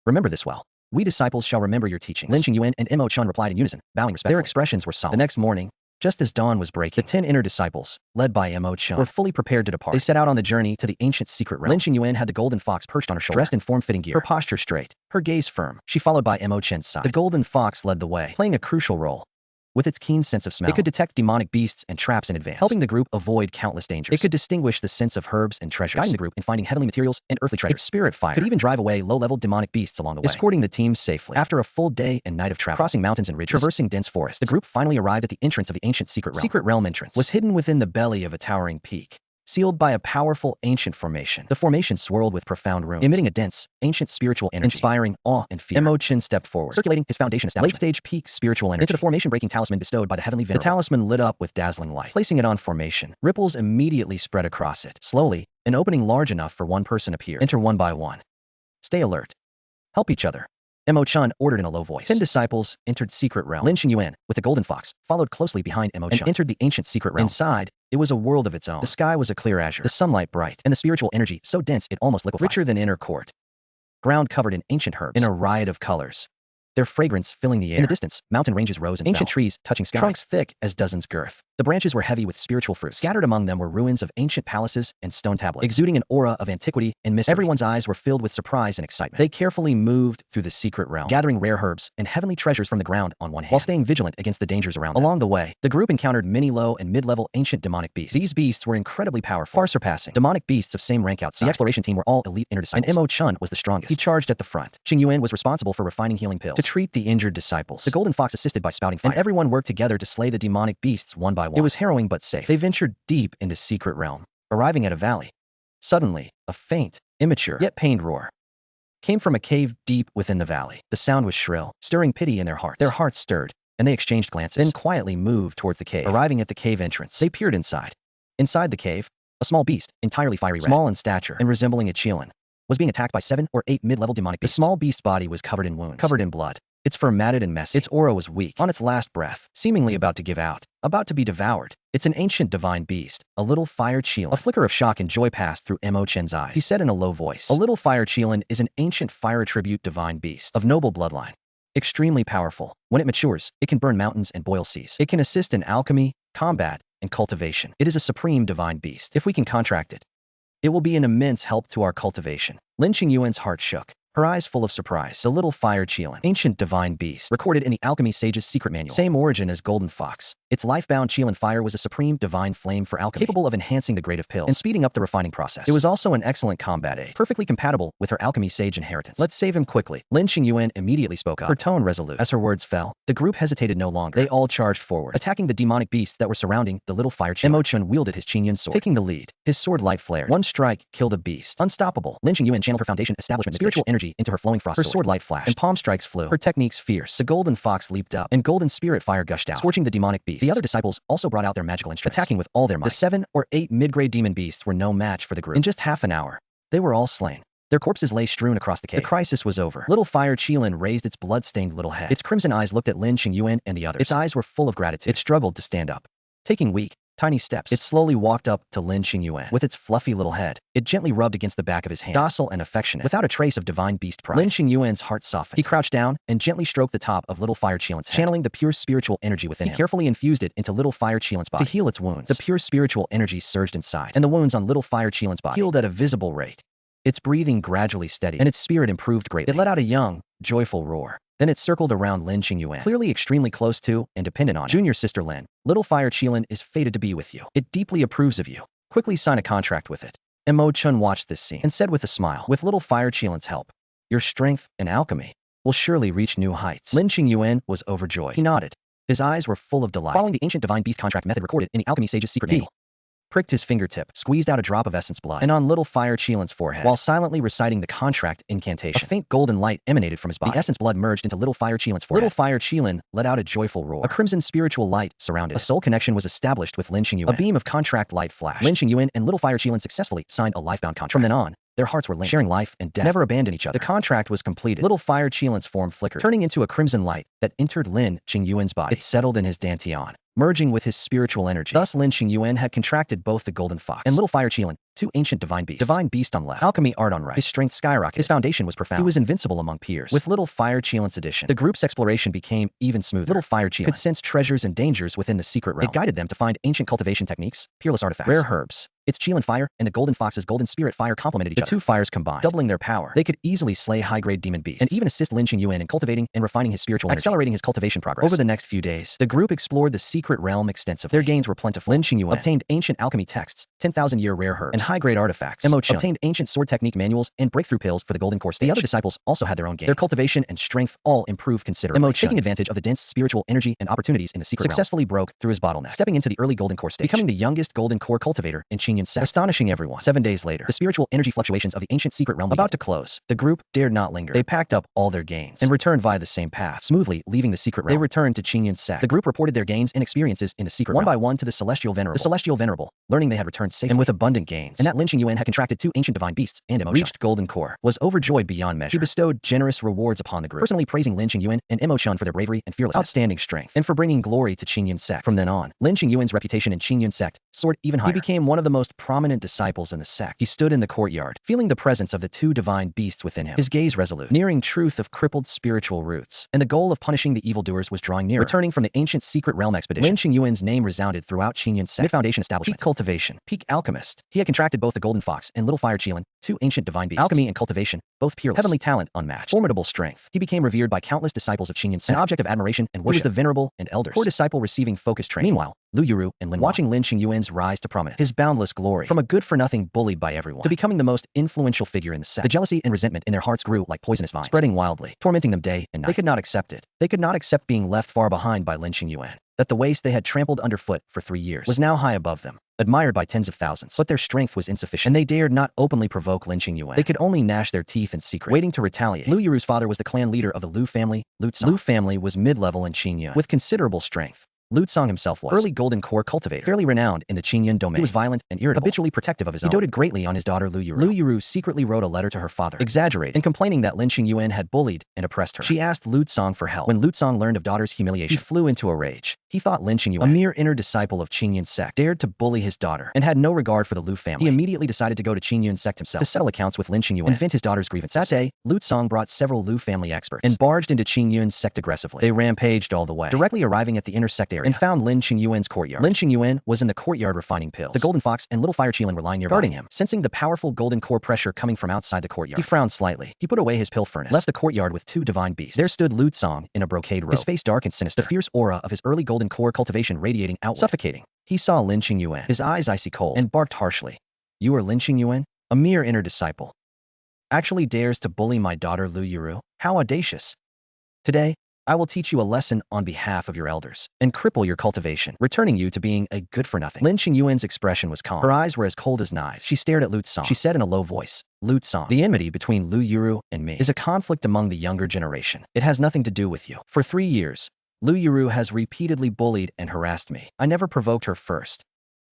Remember this well. We disciples shall remember your teachings." Lin Qingyuan and Imo-chun replied in unison, bowing respectfully. Their expressions were solemn. The next morning, just as dawn was breaking, the 10 inner disciples, led by Imo-chun, were fully prepared to depart. They set out on the journey to the ancient secret realm. Lin Qingyuan had the Golden Fox perched on her shoulder, dressed in form-fitting gear, her posture straight, her gaze firm. She followed by Imo-chun's side. The Golden Fox led the way, playing a crucial role. With its keen sense of smell, it could detect demonic beasts and traps in advance, helping the group avoid countless dangers. It could distinguish the scents of herbs and treasures, guiding the group in finding heavenly materials and earthly treasures. Its spirit fire could even drive away low-level demonic beasts along the way, escorting the team safely. After a full day and night of travel, crossing mountains and ridges, traversing dense forests, the group finally arrived at the entrance of the ancient secret realm. Secret realm entrance was hidden within the belly of a towering peak, sealed by a powerful ancient formation. The formation swirled with profound runes, emitting a dense, ancient spiritual energy, inspiring awe and fear. Imo-chun stepped forward, circulating his foundation establishment, late-stage peak spiritual energy, into the formation-breaking talisman bestowed by the heavenly venerable. The talisman lit up with dazzling light. Placing it on formation, ripples immediately spread across it. Slowly, an opening large enough for one person appeared. Enter one by one. Stay alert. Help each other. Imo-chun ordered in a low voice. 10 disciples entered secret realm. Lin Qingyuan, with the Golden Fox, followed closely behind Imo-chun and entered the ancient secret realm. Inside, it was a world of its own. The sky was a clear azure, the sunlight bright, and the spiritual energy so dense it almost liquefied. Richer than inner court. Ground covered in ancient herbs in a riot of colors. their fragrance filling the air. In the distance, mountain ranges rose and ancient trees touching skies, trunks thick as dozens girth. The branches were heavy with spiritual fruits. Scattered among them were ruins of ancient palaces and stone tablets, exuding an aura of antiquity and mystery. Everyone's eyes were filled with surprise and excitement. They carefully moved through the secret realm, gathering rare herbs and heavenly treasures from the ground on one hand, while staying vigilant against the dangers around them. Along the way, the group encountered many low and mid-level ancient demonic beasts. These beasts were incredibly powerful, far surpassing demonic beasts of same rank outside. The exploration team were all elite inner disciples, and Mo Chun was the strongest. He charged at the front. Qing Yuan was responsible for refining healing pills to treat the injured disciples. The Golden Fox assisted by spouting fire, and everyone worked together to slay the demonic beasts one by one. It was harrowing but safe. They ventured deep into secret realm, arriving at a valley. Suddenly, a faint, immature, yet pained roar came from a cave deep within the valley. The sound was shrill, stirring pity in their hearts. Their hearts stirred, and they exchanged glances, then quietly moved towards the cave. Arriving at the cave entrance, they peered inside. Inside the cave, a small beast, entirely fiery red, small in stature and resembling a Qilin, was being attacked by 7 or 8 mid-level demonic beasts. The small beast's body was covered in wounds, covered in blood. Its fur matted and messy. Its aura was weak, on its last breath, seemingly about to give out, about to be devoured. It's an ancient divine beast, a little fire Qilin. A flicker of shock and joy passed through Mo Chen's eyes. He said in a low voice, "A little fire Qilin is an ancient fire attribute divine beast, of noble bloodline. Extremely powerful. When it matures, it can burn mountains and boil seas. It can assist in alchemy, combat, and cultivation. It is a supreme divine beast. If we can contract it, it will be an immense help to our cultivation." Lin Qingyuan's heart shook, her eyes full of surprise. The little fire Qilin, ancient divine beast, recorded in the Alchemy Sage's secret manual. Same origin as Golden Fox. Its life-bound Qilin fire was a supreme divine flame for alchemy, capable of enhancing the grade of pill and speeding up the refining process. It was also an excellent combat aid, perfectly compatible with her Alchemy Sage inheritance. "Let's save him quickly." Lin Qingyuan immediately spoke up, her tone resolute. As her words fell, the group hesitated no longer. They all charged forward, attacking the demonic beasts that were surrounding the little fire Qilin. Mo Chun wielded his Qingyun sword, taking the lead. His sword light flared. One strike killed a beast. Unstoppable. Lin Qingyuan channeled her foundation establishment spiritual energy into her flowing frost sword. Her sword light flashed, and palm strikes flew. Her techniques fierce. The golden fox leaped up, and golden spirit fire gushed out, scorching the demonic beasts. The other disciples also brought out their magical instruments, attacking with all their might. The 7 or 8 mid-grade demon beasts were no match for the group. In just half an hour, they were all slain. Their corpses lay strewn across the cave. The crisis was over. Little fire Qilin raised its blood-stained little head. Its crimson eyes looked at Lin Qingyuan and the others. Its eyes were full of gratitude. It struggled to stand up. Taking weak, tiny steps, it slowly walked up to Lin Qingyuan. With its fluffy little head, it gently rubbed against the back of his hand, docile and affectionate, without a trace of divine beast pride. Lin Qingyuan's heart softened. He crouched down and gently stroked the top of little fire Qilin's head, channeling the pure spiritual energy within him. He carefully infused it into little fire Qilin's body to heal its wounds. The pure spiritual energy surged inside, and the wounds on little fire Qilin's body healed at a visible rate. Its breathing gradually steadied, and its spirit improved greatly. It let out a young, joyful roar. Then it circled around Lin Qingyuan, clearly extremely close to and dependent on junior sister Lin. "Little fire Qilin is fated to be with you. It deeply approves of you. Quickly sign a contract with it." And Mo Chun watched this scene and said with a smile, "With little fire Qilin's help, your strength and alchemy will surely reach new heights." Lin Qingyuan was overjoyed. He nodded. His eyes were full of delight. Following the ancient divine beast contract method recorded in the Alchemy Sage's secret manual, pricked his fingertip, squeezed out a drop of essence blood, and on little fire Qilin's forehead, while silently reciting the contract incantation. A faint golden light emanated from his body. The essence blood merged into little fire Qilin's forehead. Little fire Qilin let out a joyful roar. A crimson spiritual light surrounded it. A soul connection was established with Lin Qingyuan. A beam of contract light flashed. Lin Qingyuan and little fire Qilin successfully signed a lifebound contract. From then on, their hearts were linked, sharing life and death, never abandon each other. The contract was completed. Little fire Qilin's form flickered, turning into a crimson light that entered Lin Qingyuan's body. It settled in his dantian, merging with his spiritual energy. Thus, Lin Qingyuan had contracted both the Golden Fox and Little Fire Qilin, 2 ancient divine beasts. Divine beast on left, alchemy art on right. His strength skyrocketed. His foundation was profound. He was invincible among peers. With Little Fire Qilin's addition, the group's exploration became even smoother. Little Fire Qilin could sense treasures and dangers within the secret realm. It guided them to find ancient cultivation techniques, peerless artifacts, rare herbs. Its Qilin fire and the Golden Fox's Golden Spirit fire complemented each other. The 2 fires combined, doubling their power. They could easily slay high-grade demon beasts and even assist Lin Qingyuan in cultivating and refining his spiritual energy, accelerating his cultivation progress. Over the next few days, the group explored the secret realm extensively. Their gains were plentiful. Lin Qingyuan obtained ancient alchemy texts, 10,000-year rare herbs, and high-grade artifacts. Mo Chun obtained ancient sword technique manuals and breakthrough pills for the Golden Core stage. The other disciples also had their own gains. Their cultivation and strength all improved considerably. Mo Chun, taking advantage of the dense spiritual energy and opportunities in the secret realm, successfully broke through his bottleneck, stepping into the early Golden Core stage, becoming the youngest Golden Core cultivator in Qingyun sect, astonishing everyone. 7 days later, the spiritual energy fluctuations of the ancient secret realm about to close. The group dared not linger. They packed up all their gains and returned via the same path, smoothly leaving the secret realm. They returned to Qingyun sect. The group reported their gains and experiences in the secret realm one by one to the Celestial Venerable. The Celestial Venerable, learning they had returned safely and with abundant gains, and that Lin Qingyuan had contracted 2 ancient divine beasts and Mo Chun reached Golden Core, was overjoyed beyond measure. He bestowed generous rewards upon the group, personally praising Lin Qingyuan and Mo Chun for their bravery and fearlessness, outstanding strength, and for bringing glory to Qingyun sect. From then on, Lin Qingyuan's reputation in Qingyun sect soared even higher. He became one of the most most prominent disciples in the sect. He stood in the courtyard, feeling the presence of the two divine beasts within him, his gaze resolute, nearing truth of crippled spiritual roots. And the goal of punishing the evildoers was drawing nearer. Returning from the ancient secret realm expedition, Lin Qingyuan's name resounded throughout Qingyun's sect. Mid-foundation establishment, peak cultivation, peak alchemist. He had contracted both the Golden Fox and Little Fire Qilin, two ancient divine beasts. Alchemy and cultivation, both peerless. Heavenly talent unmatched. Formidable strength. He became revered by countless disciples of Qingyun's sect, an object of admiration and worship. He was the venerable and elders. Core disciple receiving focused training. Meanwhile, Lu Yuru and Lin watching Lin Qingyuan's rise to prominence, his boundless glory, from a good-for-nothing bullied by everyone to becoming the most influential figure in the sect. The jealousy and resentment in their hearts grew like poisonous vines, spreading wildly, tormenting them day and night. They could not accept it. They could not accept being left far behind by Lin Qingyuan, that the waste they had trampled underfoot for 3 years was now high above them, admired by tens of thousands. But their strength was insufficient, and they dared not openly provoke Lin Qingyuan. They could only gnash their teeth in secret, waiting to retaliate. Lu Yuru's father was the clan leader of the Lu family, Lu Tsang. Lu family was mid-level in Qingyun, with considerable strength. Lu Tsang himself was early golden core cultivator, fairly renowned in the Qingyun domain. He was violent and irritable, habitually protective of his own. He doted greatly on his daughter Lu Yuru. Lu Yuru secretly wrote a letter to her father, exaggerating and complaining that Lin Qingyuan had bullied and oppressed her. She asked Lu Tsang for help. When Lu Tsang learned of daughter's humiliation, he flew into a rage. He thought Lin Qingyuan, a mere inner disciple of Qingyun's sect, dared to bully his daughter and had no regard for the Lu family. He immediately decided to go to Qingyun's sect himself to settle accounts with Lin Qingyuan and vent his daughter's grievances. That day, Lu Tsang brought several Lu family experts and barged into Qingyun's sect aggressively. They rampaged all the way, directly arriving at the inner sect area and found Lin Qingyuan's courtyard. Lin Qingyuan was in the courtyard refining pills. The Golden Fox and Little Fire Qilin were lying nearby, guarding him. Sensing the powerful golden core pressure coming from outside the courtyard, he frowned slightly. He put away his pill furnace, left the courtyard with two divine beasts. There stood Lu Tsang in a brocade robe, his face dark and sinister, the fierce aura of his early golden core cultivation radiating outward, suffocating. He saw Lin Qingyuan, his eyes icy cold, and barked harshly. "You are Lin Qingyuan? A mere inner disciple. Actually dares to bully my daughter Lu Yuru? How audacious! Today, I will teach you a lesson on behalf of your elders and cripple your cultivation, returning you to being a good-for-nothing." Lin Qingyuan's expression was calm. Her eyes were as cold as knives. She stared at Lu Tsang. She said in a low voice, "Lu Tsang, the enmity between Lu Yuru and me is a conflict among the younger generation. It has nothing to do with you. For 3 years, Lu Yuru has repeatedly bullied and harassed me. I never provoked her first.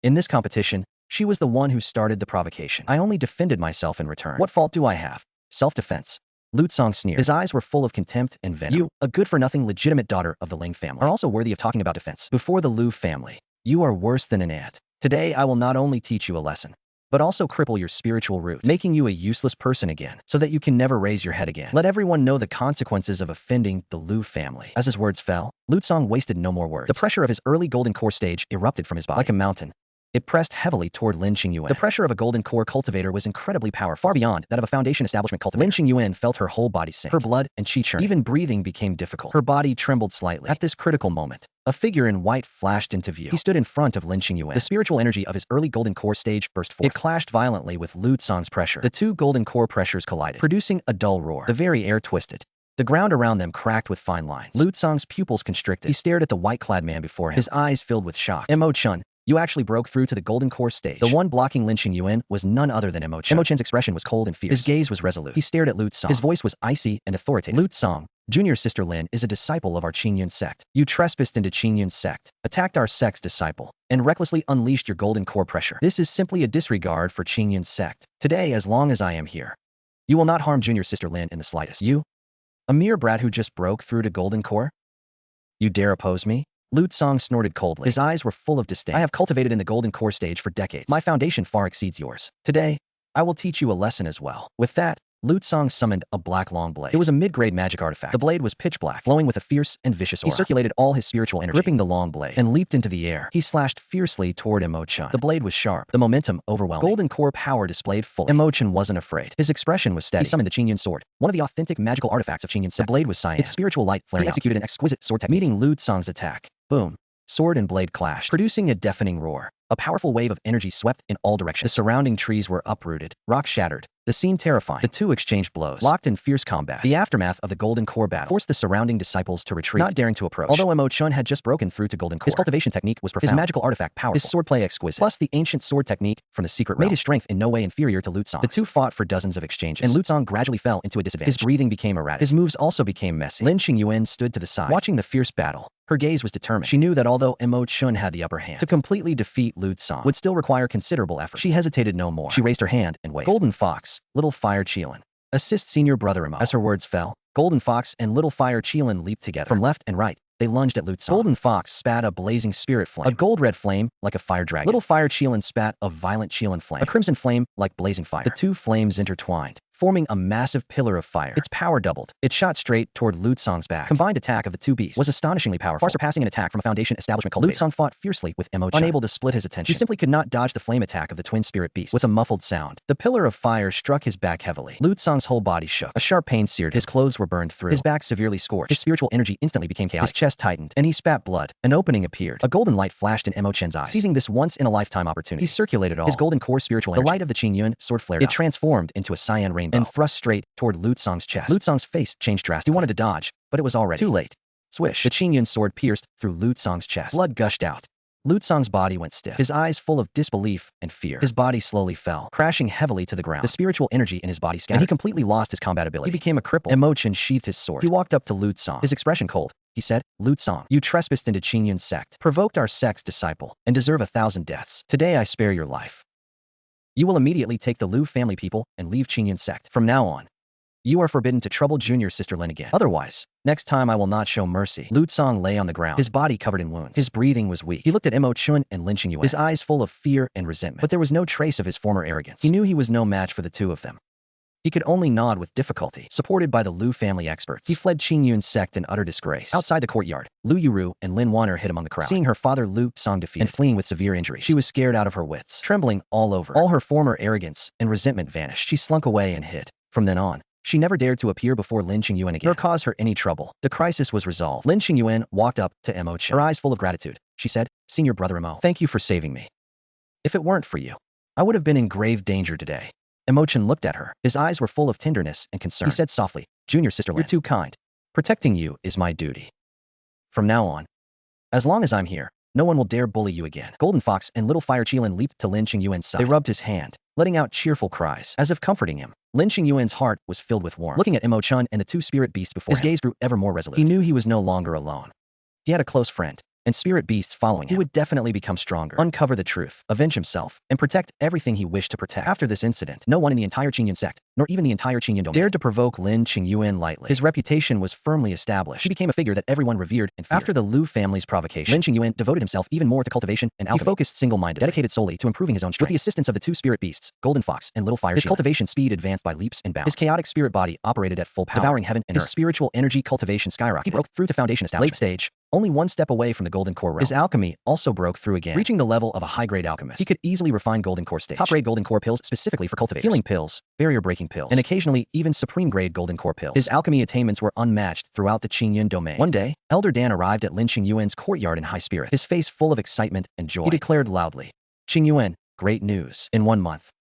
In this competition, she was the one who started the provocation. I only defended myself in return. What fault do I have? Self-defense." Lu Tsang sneered. His eyes were full of contempt and venom. "You, a good-for-nothing legitimate daughter of the Ling family, are also worthy of talking about defense. Before the Lu family, you are worse than an ant. Today I will not only teach you a lesson, but also cripple your spiritual root, making you a useless person again, so that you can never raise your head again. Let everyone know the consequences of offending the Lu family." As his words fell, Lu Tsang wasted no more words. The pressure of his early golden core stage erupted from his body like a mountain. It pressed heavily toward Lin Qingyuan. The pressure of a golden core cultivator was incredibly powerful, far beyond that of a foundation establishment cultivator. Lin Qingyuan felt her whole body sink, her blood and chi churn. Even breathing became difficult. Her body trembled slightly. At this critical moment, a figure in white flashed into view. He stood in front of Lin Qingyuan. The spiritual energy of his early golden core stage burst forth. It clashed violently with Lu Tsang's pressure. The two golden core pressures collided, producing a dull roar. The very air twisted. The ground around them cracked with fine lines. Lu Tsang's pupils constricted. He stared at the white-clad man before him, his eyes filled with shock. "Mo Chun, you actually broke through to the golden core stage." The one blocking Lin Qingyuan was none other than Mo Chun. Mo Chun's expression was cold and fierce. His gaze was resolute. He stared at Lu Tsang. His voice was icy and authoritative. "Lu Tsang, junior sister Lin is a disciple of our Qingyun sect. You trespassed into Qingyun's sect, attacked our sect's disciple, and recklessly unleashed your golden core pressure. This is simply a disregard for Qingyun's sect. Today, as long as I am here, you will not harm junior sister Lin in the slightest. You, a mere brat who just broke through to golden core? You dare oppose me?" Lu Tsang snorted coldly. His eyes were full of disdain. "I have cultivated in the golden core stage for decades. My foundation far exceeds yours. Today, I will teach you a lesson as well." With that, Lu Tsang summoned a black long blade. It was a mid-grade magic artifact. The blade was pitch black, glowing with a fierce and vicious aura. He circulated all his spiritual energy, gripping the long blade, and leaped into the air. He slashed fiercely toward Mo Chun. The blade was sharp, the momentum overwhelming. Golden core power displayed fully. Mo Chun wasn't afraid. His expression was steady. He summoned the Qingyun sword, one of the authentic magical artifacts of Qingyun sect. The blade was cyan, its spiritual light flaring out. He executed an exquisite sword technique, meeting Lu Tsang's attack. Boom. Sword and blade clashed, producing a deafening roar. A powerful wave of energy swept in all directions. The surrounding trees were uprooted, rocks shattered. The scene terrifying. The two exchanged blows, locked in fierce combat. The aftermath of the golden core battle forced the surrounding disciples to retreat, not daring to approach. Although Mo Chun had just broken through to golden core, his cultivation technique was profound. His magical artifact powerful. His swordplay exquisite. Plus the ancient sword technique from the secret realm made his strength in no way inferior to Lu Tsang's. The two fought for dozens of exchanges, and Lu Tsang gradually fell into a disadvantage. His breathing became erratic. His moves also became messy. Lin Qingyuan stood to the side, watching the fierce battle. Her gaze was determined. She knew that although Mo Chun had the upper hand, to completely defeat Lu Tsang would still require considerable effort. She hesitated no more. She raised her hand and waved. "Golden Fox, Little Fire Qilin, assist senior brother Mo." As her words fell, Golden Fox and Little Fire Qilin leaped together from left and right, they lunged at Lutesong. Golden Fox spat a blazing spirit flame, a gold-red flame like a fire dragon. Little Fire Qilin spat a violent Qilin flame, a crimson flame like blazing fire. The two flames intertwined, forming a massive pillar of fire. Its power doubled. It shot straight toward Lutesong's back. Combined attack of the two beasts was astonishingly powerful, far surpassing an attack from a Foundation establishment cultivator. Lutesong fought fiercely with Emo-chan, unable to split his attention. He simply could not dodge the flame attack of the twin spirit beast. With a muffled sound, the pillar of fire struck his back heavily. Lutesong's whole body shook. A sharp pain seared him. His clothes were burned through. His back severely scorched. His spiritual energy instantly became chaotic. His chest tightened, and he spat blood. An opening appeared. A golden light flashed in Emo-chan's eyes. Seizing this once-in-a-lifetime opportunity, he circulated all his golden core spiritual energy. The light of the Qingyun sword flared out. It transformed into a cyan rainbow and thrust straight toward Lutesong's chest. Lutesong's face changed drastically. He wanted to dodge, but it was already too late. Swish. The Qingyun sword pierced through Lutesong's chest. Blood gushed out. Lutesong's body went stiff, his eyes full of disbelief and fear. His body slowly fell, crashing heavily to the ground. The spiritual energy in his body scattered, and he completely lost his combat ability. He became a cripple. Emo-chan sheathed his sword. He walked up to Lutesong, his expression cold. He said, "Lutesong, you trespassed into Qingyun's sect, provoked our sect's disciple, and deserve 1,000 deaths. Today I spare your life. You will immediately take the Lu family people and leave Qingyun's sect. From now on, you are forbidden to trouble junior sister Lin again. Otherwise, next time I will not show mercy." Lutesong lay on the ground, his body covered in wounds. His breathing was weak. He looked at Emo-chun and Lin Qingyuan, his eyes full of fear and resentment. But there was no trace of his former arrogance. He knew he was no match for the two of them. He could only nod with difficulty. Supported by the Lu family experts, he fled Qingyun's sect in utter disgrace. Outside the courtyard, Lu Yuru and Lin Wan'er hid among the crowd. Seeing her father Lutesong defeated and fleeing with severe injuries, she was scared out of her wits. Trembling all over, all her former arrogance and resentment vanished. She slunk away and hid. From then on, she never dared to appear before Lin Qingyuan again, nor cause her any trouble. The crisis was resolved. Lin Qingyuan walked up to Emo-chan, her eyes full of gratitude. She said, "Senior brother Emo, thank you for saving me. If it weren't for you, I would have been in grave danger today." Emo-chan looked at her. His eyes were full of tenderness and concern. He said softly, "Junior sister Lin, you're too kind. Protecting you is my duty. From now on, as long as I'm here, no one will dare bully you again." Golden Fox and Little Fire Qilin leaped to Lin Qingyuan's side. They rubbed his hand, letting out cheerful cries, as if comforting him. Lin Qingyuan's heart was filled with warmth. Looking at Emo-chan and the two spirit beasts before him, his gaze grew ever more resolute. He knew he was no longer alone. He had a close friend, and spirit beasts following him. He would definitely become stronger, uncover the truth, avenge himself, and protect everything he wished to protect. After this incident, no one in the entire Qingyun sect, nor even the entire Qingyun domain, dared to provoke Lin Qingyuan lightly. His reputation was firmly established. He became a figure that everyone revered and feared. After the Lu family's provocation, Lin Qingyuan devoted himself even more to cultivation and alchemy. He focused single-mindedly, dedicated solely to improving his own strength. With the assistance of the two spirit beasts, Golden Fox and Little Fire Qilin, his cultivation speed advanced by leaps and bounds. His chaotic spirit body operated at full power, devouring heaven and earth. His spiritual energy cultivation skyrocketed. He broke through to Foundation establishment. Late stage, only one step away from the Golden Core realm. His alchemy also broke through again, reaching the level of a high-grade alchemist. He could easily refine Golden Core stage. Top-grade Golden Core pills specifically for cultivators, healing pills, barrier-breaking pills, and occasionally even supreme-grade Golden Core pills. His alchemy attainments were unmatched throughout the Qingyun domain. One day, Elder Dan arrived at Lin Qingyuan's courtyard in high spirits, his face full of excitement and joy. He declared loudly, "Qingyuan, great news. In 1 month,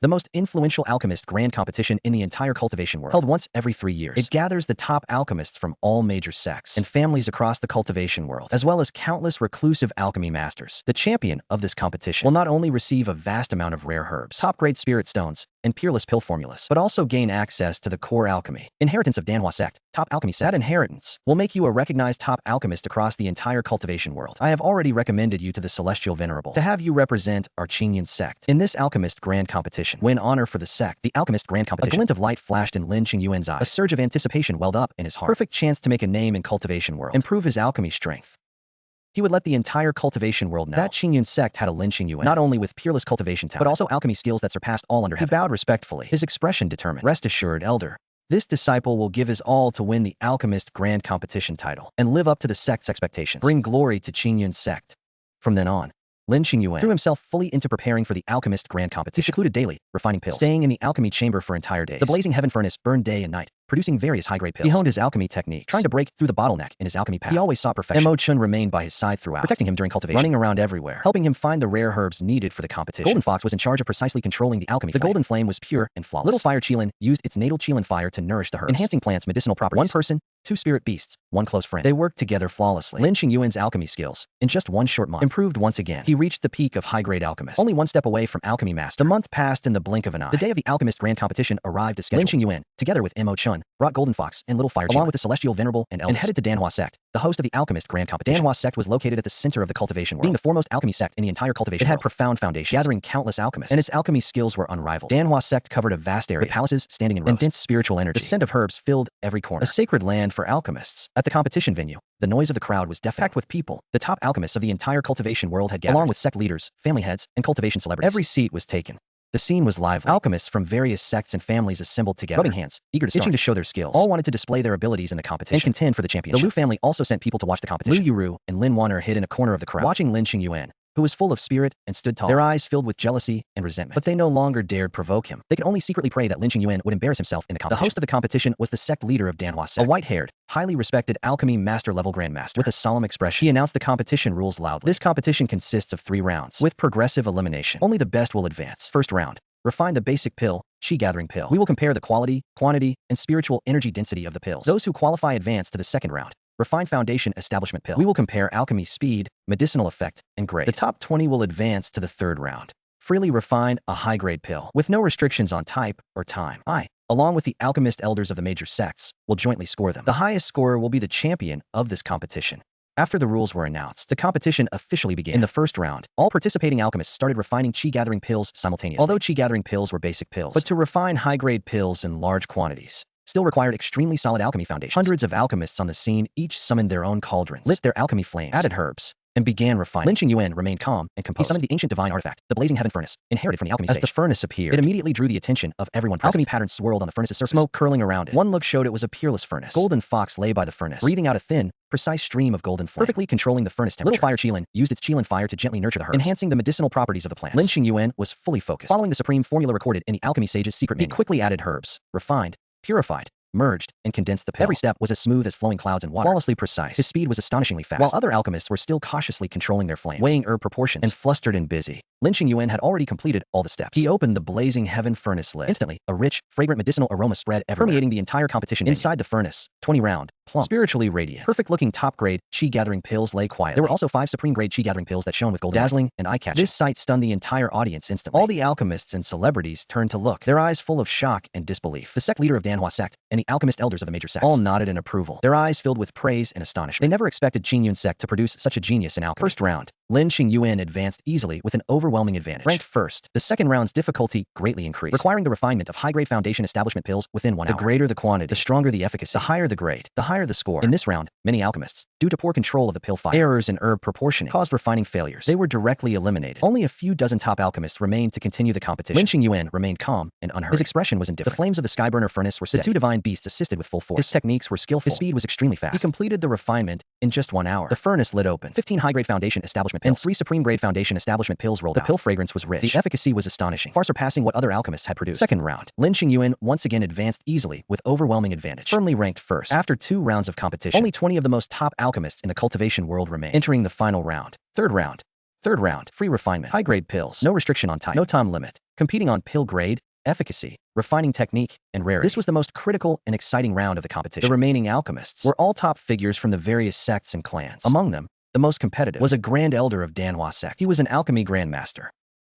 the most influential alchemist grand competition in the entire cultivation world, held once every 3 years. It gathers the top alchemists from all major sects and families across the cultivation world, as well as countless reclusive alchemy masters. The champion of this competition will not only receive a vast amount of rare herbs, top-grade spirit stones, and peerless pill formulas, but also gain access to the core alchemy, inheritance of Danhua sect, top alchemy sect. That inheritance will make you a recognized top alchemist across the entire cultivation world. I have already recommended you to the Celestial Venerable to have you represent our Qingyun sect in this alchemist grand competition. Win honor for the sect, the alchemist grand competition." A glint of light flashed in Lin Qingyuan's eyes. A surge of anticipation welled up in his heart. Perfect chance to make a name in cultivation world, improve his alchemy strength. He would let the entire cultivation world know that Qingyun sect had a Lin Qingyuan, not only with peerless cultivation talent, but also alchemy skills that surpassed all under heaven. He bowed respectfully, his expression determined. "Rest assured, Elder, this disciple will give his all to win the Alchemist Grand Competition title and live up to the sect's expectations. Bring glory to Qingyun sect." From then on, Lin Qingyuan threw himself fully into preparing for the Alchemist Grand Competition. He secluded daily, refining pills, staying in the alchemy chamber for entire days. The blazing heaven furnace burned day and night, producing various high-grade pills. He honed his alchemy techniques, trying to break through the bottleneck in his alchemy path. He always sought perfection. Emo-chun remained by his side throughout, protecting him during cultivation, running around everywhere, helping him find the rare herbs needed for the competition. Golden Fox was in charge of precisely controlling the alchemy flame. The golden flame was pure and flawless. Little Fire Qilin used its natal Qilin fire to nourish the herbs, enhancing plants' medicinal properties. One person, two spirit beasts, one close friend. They worked together flawlessly. Lin Qingyuan's alchemy skills, in just 1 short month, improved once again. He reached the peak of high-grade alchemist, only 1 step away from alchemy master. The month passed in the blink of an eye. The day of the Alchemist Grand Competition arrived as scheduled. Lin Qingyuan, together with Emo-chun, Yuan, brought Golden Fox and Little Fire along with the Celestial Venerable and Elders, and headed to Danhua Sect, the host of the Alchemist Grand Competition. Danhua Sect was located at the center of the Cultivation world. Being the foremost alchemy sect in the entire Cultivation world, it had profound foundations, gathering countless alchemists, and its alchemy skills were unrivaled. Danhua Sect covered a vast area, with palaces standing in rows, and dense spiritual energy. The scent of herbs filled every corner, a sacred land for alchemists. At the competition venue, the noise of the crowd was deafening. Packed with people, the top alchemists of the entire Cultivation world had gathered, along with sect leaders, family heads, and cultivation celebrities. Every seat was taken. The scene was lively. Alchemists from various sects and families assembled together, rubbing hands, eager to start, itching to show their skills. All wanted to display their abilities in the competition and contend for the championship. The Liu family also sent people to watch the competition. Liu Yuru and Lin Waner hid in a corner of the crowd, watching Lin Qingyuan, who was full of spirit and stood tall, their eyes filled with jealousy and resentment. But they no longer dared provoke him. They could only secretly pray that Lin Qingyuan would embarrass himself in the competition. The host of the competition was the sect leader of Danhua Sect, a white-haired, highly respected alchemy master-level grandmaster. With a solemn expression, he announced the competition rules loudly. This competition consists of 3 rounds, with progressive elimination. Only the best will advance. First round. Refine the basic pill, Qi Gathering Pill. We will compare the quality, quantity, and spiritual energy density of the pills. Those who qualify advance to the second round. Refined Foundation Establishment Pill. We will compare alchemy speed, medicinal effect, and grade. The top 20 will advance to the third round. Freely refine a high-grade pill, with no restrictions on type or time. I, along with the alchemist elders of the major sects, will jointly score them. The highest scorer will be the champion of this competition. After the rules were announced, the competition officially began. In the first round, all participating alchemists started refining Qi Gathering pills simultaneously. Although Qi Gathering pills were basic pills, but to refine high-grade pills in large quantities still required extremely solid alchemy foundations. Hundreds of alchemists on the scene each summoned their own cauldrons, lit their alchemy flames, added herbs, and began refining. Lin Qingyuan remained calm and composed. He summoned the ancient divine artifact, the blazing heaven furnace, inherited from the alchemy sage. As the furnace appeared, it immediately drew the attention of everyone present. Alchemy patterns swirled on the furnace's surface, smoke curling around it. One look showed it was a peerless furnace. Golden Fox lay by the furnace, breathing out a thin, precise stream of golden flame, perfectly controlling the furnace temperature. Little Fire Qilin used its Qilin fire to gently nurture the herbs, enhancing the medicinal properties of the plants. Lin Qingyuan was fully focused, following the supreme formula recorded in the alchemy sage's secret menu. He quickly added herbs, refined, purified, merged, and condensed the pill. Every step was as smooth as flowing clouds and water, flawlessly precise. His speed was astonishingly fast, while other alchemists were still cautiously controlling their flames, weighing herb proportions, and flustered and busy. Lin Qingyuan had already completed all the steps. He opened the blazing heaven furnace lid. Instantly, a rich, fragrant medicinal aroma spread everywhere, permeating the entire competition venue. Inside the furnace, 20 round, plump, spiritually radiant, perfect-looking top-grade Qi Gathering pills lay quietly. There were also 5 supreme-grade Qi Gathering pills that shone with golden, dazzling, and eye-catching. This sight stunned the entire audience instantly. All the alchemists and celebrities turned to look, their eyes full of shock and disbelief. The sect leader of Danhua Sect and the alchemist elders of the major sects all nodded in approval, their eyes filled with praise and astonishment. They never expected Qingyun Sect to produce such a genius in alchemy. First round, Lin Qingyuan advanced easily with an overwhelming advantage. Ranked first, the second round's difficulty greatly increased, requiring the refinement of high-grade foundation establishment pills within 1 hour. The greater the quantity, the stronger the efficacy, the higher the grade, the higher the score. In this round, many alchemists, due to poor control of the pill fire, errors in herb proportioning, caused refining failures. They were directly eliminated. Only a few dozen top alchemists remained to continue the competition. Lin Qingyuan remained calm and unhurried. His expression was indifferent. The flames of the skyburner furnace were steady. The 2 divine beasts assisted with full force. His techniques were skillful. His speed was extremely fast. He completed the refinement in just 1 hour. The furnace lid open. 15 high-grade foundation establishment pills and 3 supreme-grade foundation establishment pills rolled out. The pill fragrance was rich. The efficacy was astonishing, far surpassing what other alchemists had produced. Second round, Lin Qingyuan once again advanced easily with overwhelming advantage, firmly ranked first. After 2 rounds of competition, only 20 of the most top alchemists in the cultivation world remained. Entering the final round. Third round, free refinement, high-grade pills, no restriction on type, no time limit, competing on pill grade, efficacy, refining technique, and rarity. This was the most critical and exciting round of the competition. The remaining alchemists were all top figures from the various sects and clans. Among them, the most competitive was a grand elder of Danhua Sect. He was an alchemy grandmaster.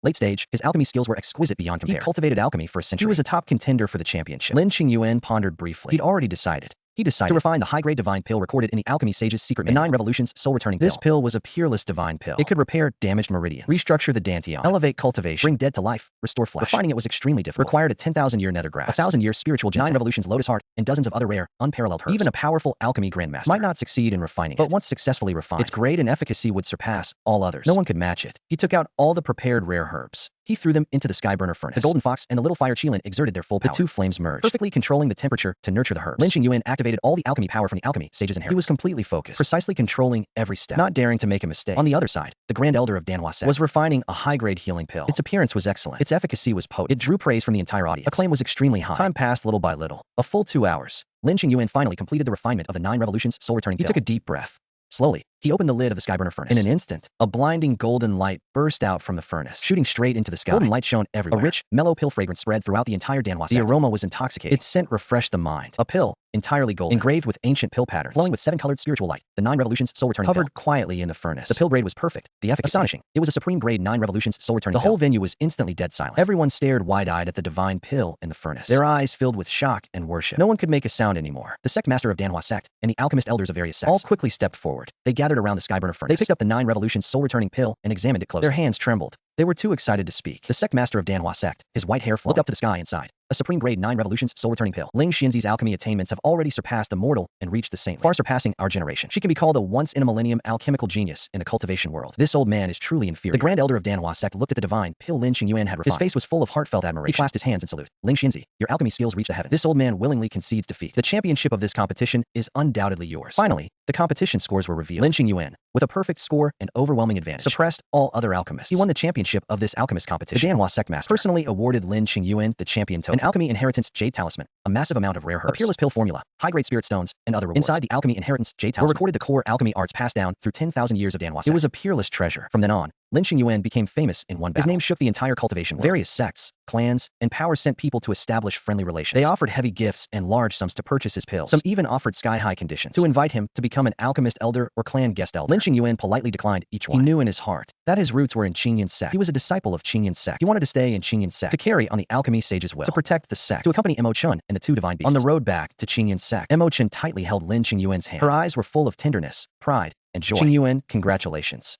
Late stage, his alchemy skills were exquisite beyond compare. He cultivated alchemy for a century. He was a top contender for the championship. Lin Qingyuan pondered briefly. He'd already decided. He decided to refine the high-grade divine pill recorded in the alchemy sage's secret menu. 9 revolutions soul-returning pill. This pill was a peerless divine pill. It could repair damaged meridians, restructure the dantian, elevate cultivation, bring dead to life, restore flesh. Refining it was extremely difficult. Required a 10,000-year nether grass, a 1,000-year spiritual ginseng, 9 revolutions lotus heart, and dozens of other rare, unparalleled herbs. Even a powerful alchemy grandmaster might not succeed in refining it, but once successfully refined, its grade and efficacy would surpass all others. No one could match it. He took out all the prepared rare herbs. He threw them into the skyburner furnace. The Golden Fox and the Little Fire Qilin exerted their full power. The 2 flames merged, perfectly controlling the temperature to nurture the herbs. Lin Qingyuan activated all the alchemy power from the alchemy sage's inheritance. He was completely focused, precisely controlling every step, not daring to make a mistake. On the other side, the Grand Elder of Danhua Sect was refining a high-grade healing pill. Its appearance was excellent. Its efficacy was potent. It drew praise from the entire audience. Acclaim was extremely high. Time passed little by little. A full 2 hours. Lin Qingyuan finally completed the refinement of the 9 revolutions soul-returning pill. He took a deep breath. Slowly, He opened the lid of the skyburner furnace. In an instant, a blinding golden light burst out from the furnace, shooting straight into the sky. Golden light shone everywhere. A rich, mellow pill fragrance spread throughout the entire Danhua sect. The aroma was intoxicating. Its scent refreshed the mind. A pill, entirely golden, engraved with ancient pill patterns, glowing with 7-colored spiritual light. The 9 revolutions soul returning hovered quietly in the furnace. The pill grade was perfect. The efficacy astonishing. It was a supreme grade 9 revolutions soul returning. The whole venue was instantly dead silent. Everyone stared wide-eyed at the divine pill in the furnace, their eyes filled with shock and worship. No one could make a sound anymore. The sect master of Danhua sect and the alchemist elders of various sects all quickly stepped forward. They gathered around the skyburner furnace. They picked up the 9 revolutions soul returning pill and examined it closely. Their hands trembled. They were too excited to speak. The sect master of Danhua sect, his white hair flowing, looked up to the sky and sighed. A supreme grade 9 revolutions soul returning pill. Ling Xianzi's alchemy attainments have already surpassed the mortal and reached the saintly, far surpassing our generation. She can be called a once-in-a-millennium alchemical genius in the cultivation world. This old man is truly inferior. The grand elder of Danhua sect looked at the divine pill Lin Xingyuan had refined. His face was full of heartfelt admiration. He clasped his hands in salute. Ling Xianzi, your alchemy skills reach the heavens. This old man willingly concedes defeat. The championship of this competition is undoubtedly yours. Finally, the competition scores were revealed. Lin Xingyuan, with a perfect score and overwhelming advantage, suppressed all other alchemists. He won the championship of this alchemist competition. The Danhua sect master personally awarded Lin Xingyuan the champion token, an alchemy inheritance jade talisman, a massive amount of rare herbs, a peerless pill formula, high-grade spirit stones, and other rewards. Inside the alchemy inheritance jade talisman were recorded the core alchemy arts passed down through 10,000 years of Danhua sect. It was a peerless treasure. From then on, Lin Xingyuan became famous in one battle. His name shook the entire cultivation world. Various sects, clans, and powers sent people to establish friendly relations. They offered heavy gifts and large sums to purchase his pills. Some even offered sky-high conditions to invite him to become an alchemist elder or clan guest elder. Lin Xingyuan politely declined each one. He knew in his heart that his roots were in Qingyun's sect. He was a disciple of Qingyun's sect. He wanted to stay in Qingyun's sect to carry on the alchemy sage's will, to protect the sect, to accompany Mo Chun and the 2 divine beasts. On the road back to Qingyun's sect, Mo Chun tightly held Lin Xingyuan's hand. Her eyes were full of tenderness, pride, and joy. Xingyuan, congratulations.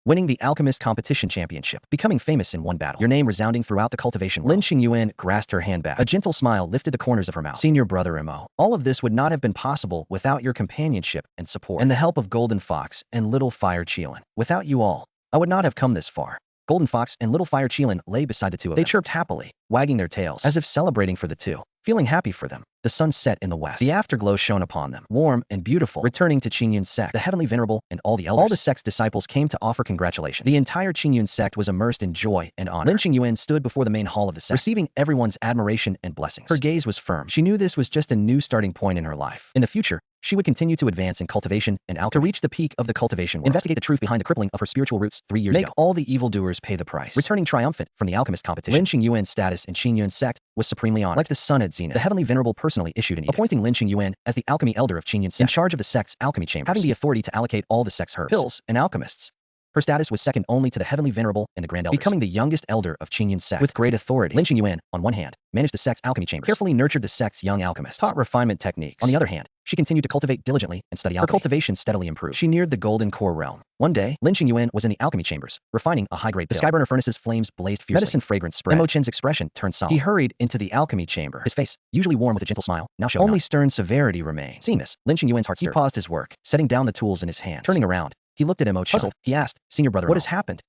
Winning the Alchemist Competition Championship, becoming famous in one battle, your name resounding throughout the cultivation world. Lin Xingyuan grasped her hand back. A gentle smile lifted the corners of her mouth. Senior brother Mo, all of this would not have been possible without your companionship and support, and the help of Golden Fox and Little Fire Qilin. Without you all, I would not have come this far. Golden Fox and Little Fire Qilin lay beside the two of them. They chirped happily, wagging their tails, as if celebrating for the two. Feeling happy for them, the sun set in the west. The afterglow shone upon them, warm and beautiful. Returning to Qingyun's sect, the heavenly venerable and all the elders, all the sect's disciples came to offer congratulations. The entire Qingyun sect was immersed in joy and honor. Lin Xingyuan stood before the main hall of the sect, receiving everyone's admiration and blessings. Her gaze was firm. She knew this was just a new starting point in her life. In the future, she would continue to advance in cultivation and alchemy to reach the peak of the cultivation world. Investigate the truth behind the crippling of her spiritual roots 3 years ago. Make all the evildoers pay the price. Returning triumphant from the alchemist competition, Lin Xingyuan's status in Qingyun's sect was supremely honored. Like the sun at zenith, the heavenly venerable personally issued an edict, appointing Lin Xingyuan as the alchemy elder of Qingyun's sect, in charge of the sect's alchemy chambers, having the authority to allocate all the sect's herbs, pills, and alchemists. Her status was second only to the heavenly venerable and the grand elders, becoming the youngest elder of Qingyun's sect. With great authority, Lin Xingyuan, on one hand, managed the sect's alchemy chambers, carefully nurtured the sect's young alchemists, taught refinement techniques. On the other hand, she continued to cultivate diligently and study alchemy. Her cultivation steadily improved. She neared the golden core realm. One day, Lin Xingyuan was in the alchemy chambers, refining a high-grade pill. The skyburner furnace's flames blazed fiercely. Medicine fragrance spread. Mo Chen's expression turned solemn. He hurried into the alchemy chamber. His face, usually warm with a gentle smile, now showed only stern severity remained. Seeing this, Lin Xingyuan's heart stirred. He paused his work, setting down the tools in his hands. Turning around, he looked at Mo Chen. Puzzled, he asked, "Senior brother, what has happened?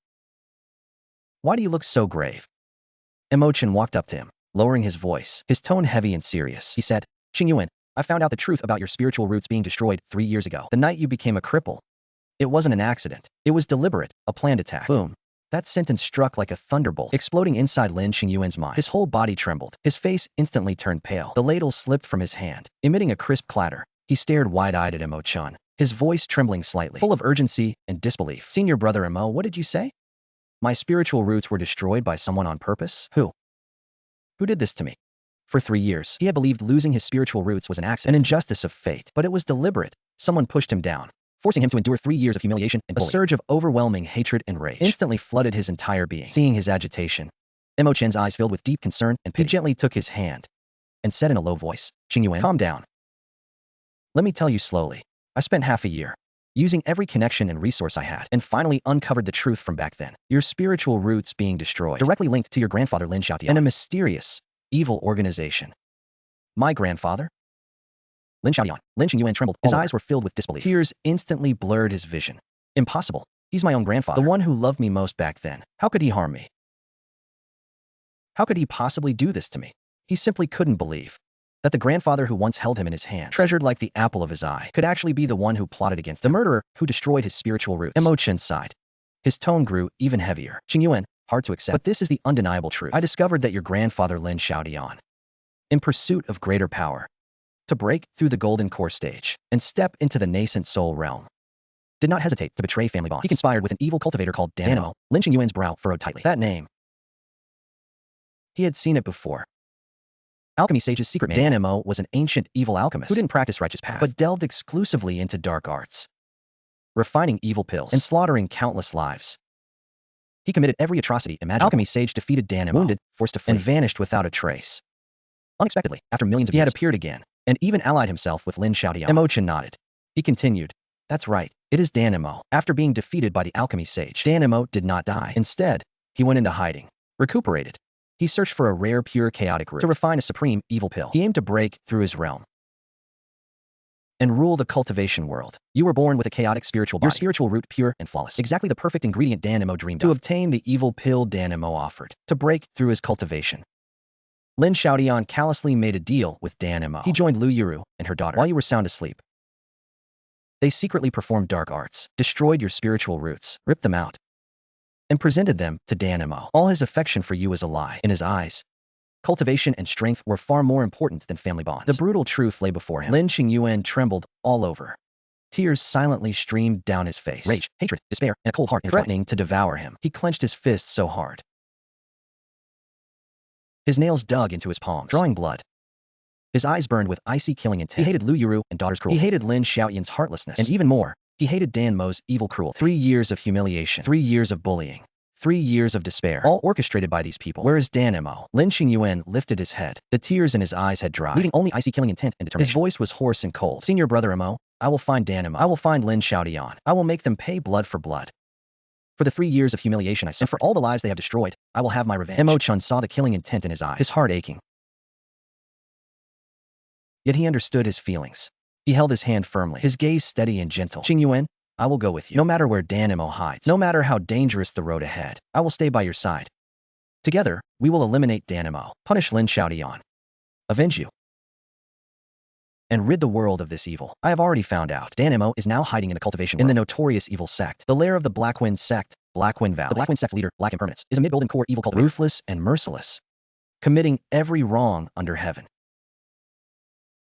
Why do you look so grave?" Mo Chen walked up to him, lowering his voice, his tone heavy and serious. He said, "Xingyuan, I found out the truth about your spiritual roots being destroyed 3 years ago. The night you became a cripple. It wasn't an accident. It was deliberate, a planned attack." Boom. That sentence struck like a thunderbolt, exploding inside Lin Xingyuan's mind. His whole body trembled. His face instantly turned pale. The ladle slipped from his hand, emitting a crisp clatter. He stared wide-eyed at Mo Chen, his voice trembling slightly, full of urgency and disbelief. "Senior brother Mo, what did you say? My spiritual roots were destroyed by someone on purpose? Who? Who did this to me?" For 3 years, he had believed losing his spiritual roots was an accident, an injustice of fate. But it was deliberate. Someone pushed him down, forcing him to endure 3 years of humiliation and bullying. A surge of overwhelming hatred and rage instantly flooded his entire being. Seeing his agitation, Mo Chen's eyes filled with deep concern and pity. He gently took his hand and said in a low voice, "Xingyuan, calm down. Let me tell you slowly. I spent half a year using every connection and resource I had, and finally uncovered the truth from back then. Your spiritual roots being destroyed, directly linked to your grandfather Lin Xiaotian and a mysterious, evil organization." "My grandfather?" Lin Xiaotian. Lin Xingyuan trembled. His eyes were filled with disbelief. Tears instantly blurred his vision. "Impossible. He's my own grandfather. The one who loved me most back then. How could he harm me? How could he possibly do this to me?" He simply couldn't believe that the grandfather who once held him in his hands, treasured like the apple of his eye, could actually be the one who plotted against him, the murderer who destroyed his spiritual roots. Mo Chen sighed. His tone grew even heavier. "Xingyuan, hard to accept, but this is the undeniable truth. I discovered that your grandfather Lin Xiaotian, in pursuit of greater power, to break through the golden core stage and step into the nascent soul realm, did not hesitate to betray family bonds. He conspired with an evil cultivator called Danimo. Lin Qingyuan's brow furrowed tightly. That name. He had seen it before. Alchemy Sage's secret manual. Danimo was an ancient evil alchemist who didn't practice righteous path, but delved exclusively into dark arts, refining evil pills and slaughtering countless lives. He committed every atrocity imaginable. Alchemy Sage defeated Danimo, wounded, forced to flee, and vanished without a trace. Unexpectedly, after millions of years, he had appeared again, and even allied himself with Lin Xiaodian. Imochen nodded. He continued, "That's right, it is Danimo." After being defeated by the Alchemy Sage, Danimo did not die. Instead, he went into hiding, recuperated. He searched for a rare, pure, chaotic root to refine a supreme evil pill. He aimed to break through his realm and rule the cultivation world. You were born with a chaotic spiritual body, your spiritual root pure and flawless, exactly the perfect ingredient Danimo dreamed of. To obtain the evil pill Danimo offered, to break through his cultivation, Lin Xiaodian callously made a deal with Danimo. He joined Lu Yuru and her daughter while you were sound asleep. They secretly performed dark arts, destroyed your spiritual roots, ripped them out, and presented them to Danimo. All his affection for you was a lie. In his eyes, cultivation and strength were far more important than family bonds. The brutal truth lay before him. Lin Qingyuan trembled all over. Tears silently streamed down his face. Rage, hatred, despair, and a cold heart threatening to devour him. He clenched his fists so hard. His nails dug into his palms, drawing blood. His eyes burned with icy killing intent. He hated Lu Yuru and daughter's cruelty. He hated Lin Xiaoyan's heartlessness. And even more, he hated Danmo's evil cruelty. 3 years of humiliation, 3 years of bullying, 3 years of despair, all orchestrated by these people. Where is Danimo? Lin Qingyuan lifted his head. The tears in his eyes had dried, leaving only icy killing intent and determination. His voice was hoarse and cold. Senior brother Imo, I will find Danimo. I will find Lin Xiaodian. I will make them pay blood for blood. For the 3 years of humiliation I suffered, and for all the lives they have destroyed, I will have my revenge. Imo-chun saw the killing intent in his eyes, his heart aching. Yet he understood his feelings. He held his hand firmly, his gaze steady and gentle. Qingyuan, I will go with you. No matter where Danimo hides, no matter how dangerous the road ahead, I will stay by your side. Together, we will eliminate Danimo, punish Lin Xiaodian, avenge you, and rid the world of this evil. I have already found out. Danimo is now hiding in the cultivation world, in the notorious evil sect, the lair of the Blackwind sect, Blackwind Valley. The Blackwind sect's leader, Black Impermanence, is a mid-golden core evil cultivator, ruthless and merciless, committing every wrong under heaven.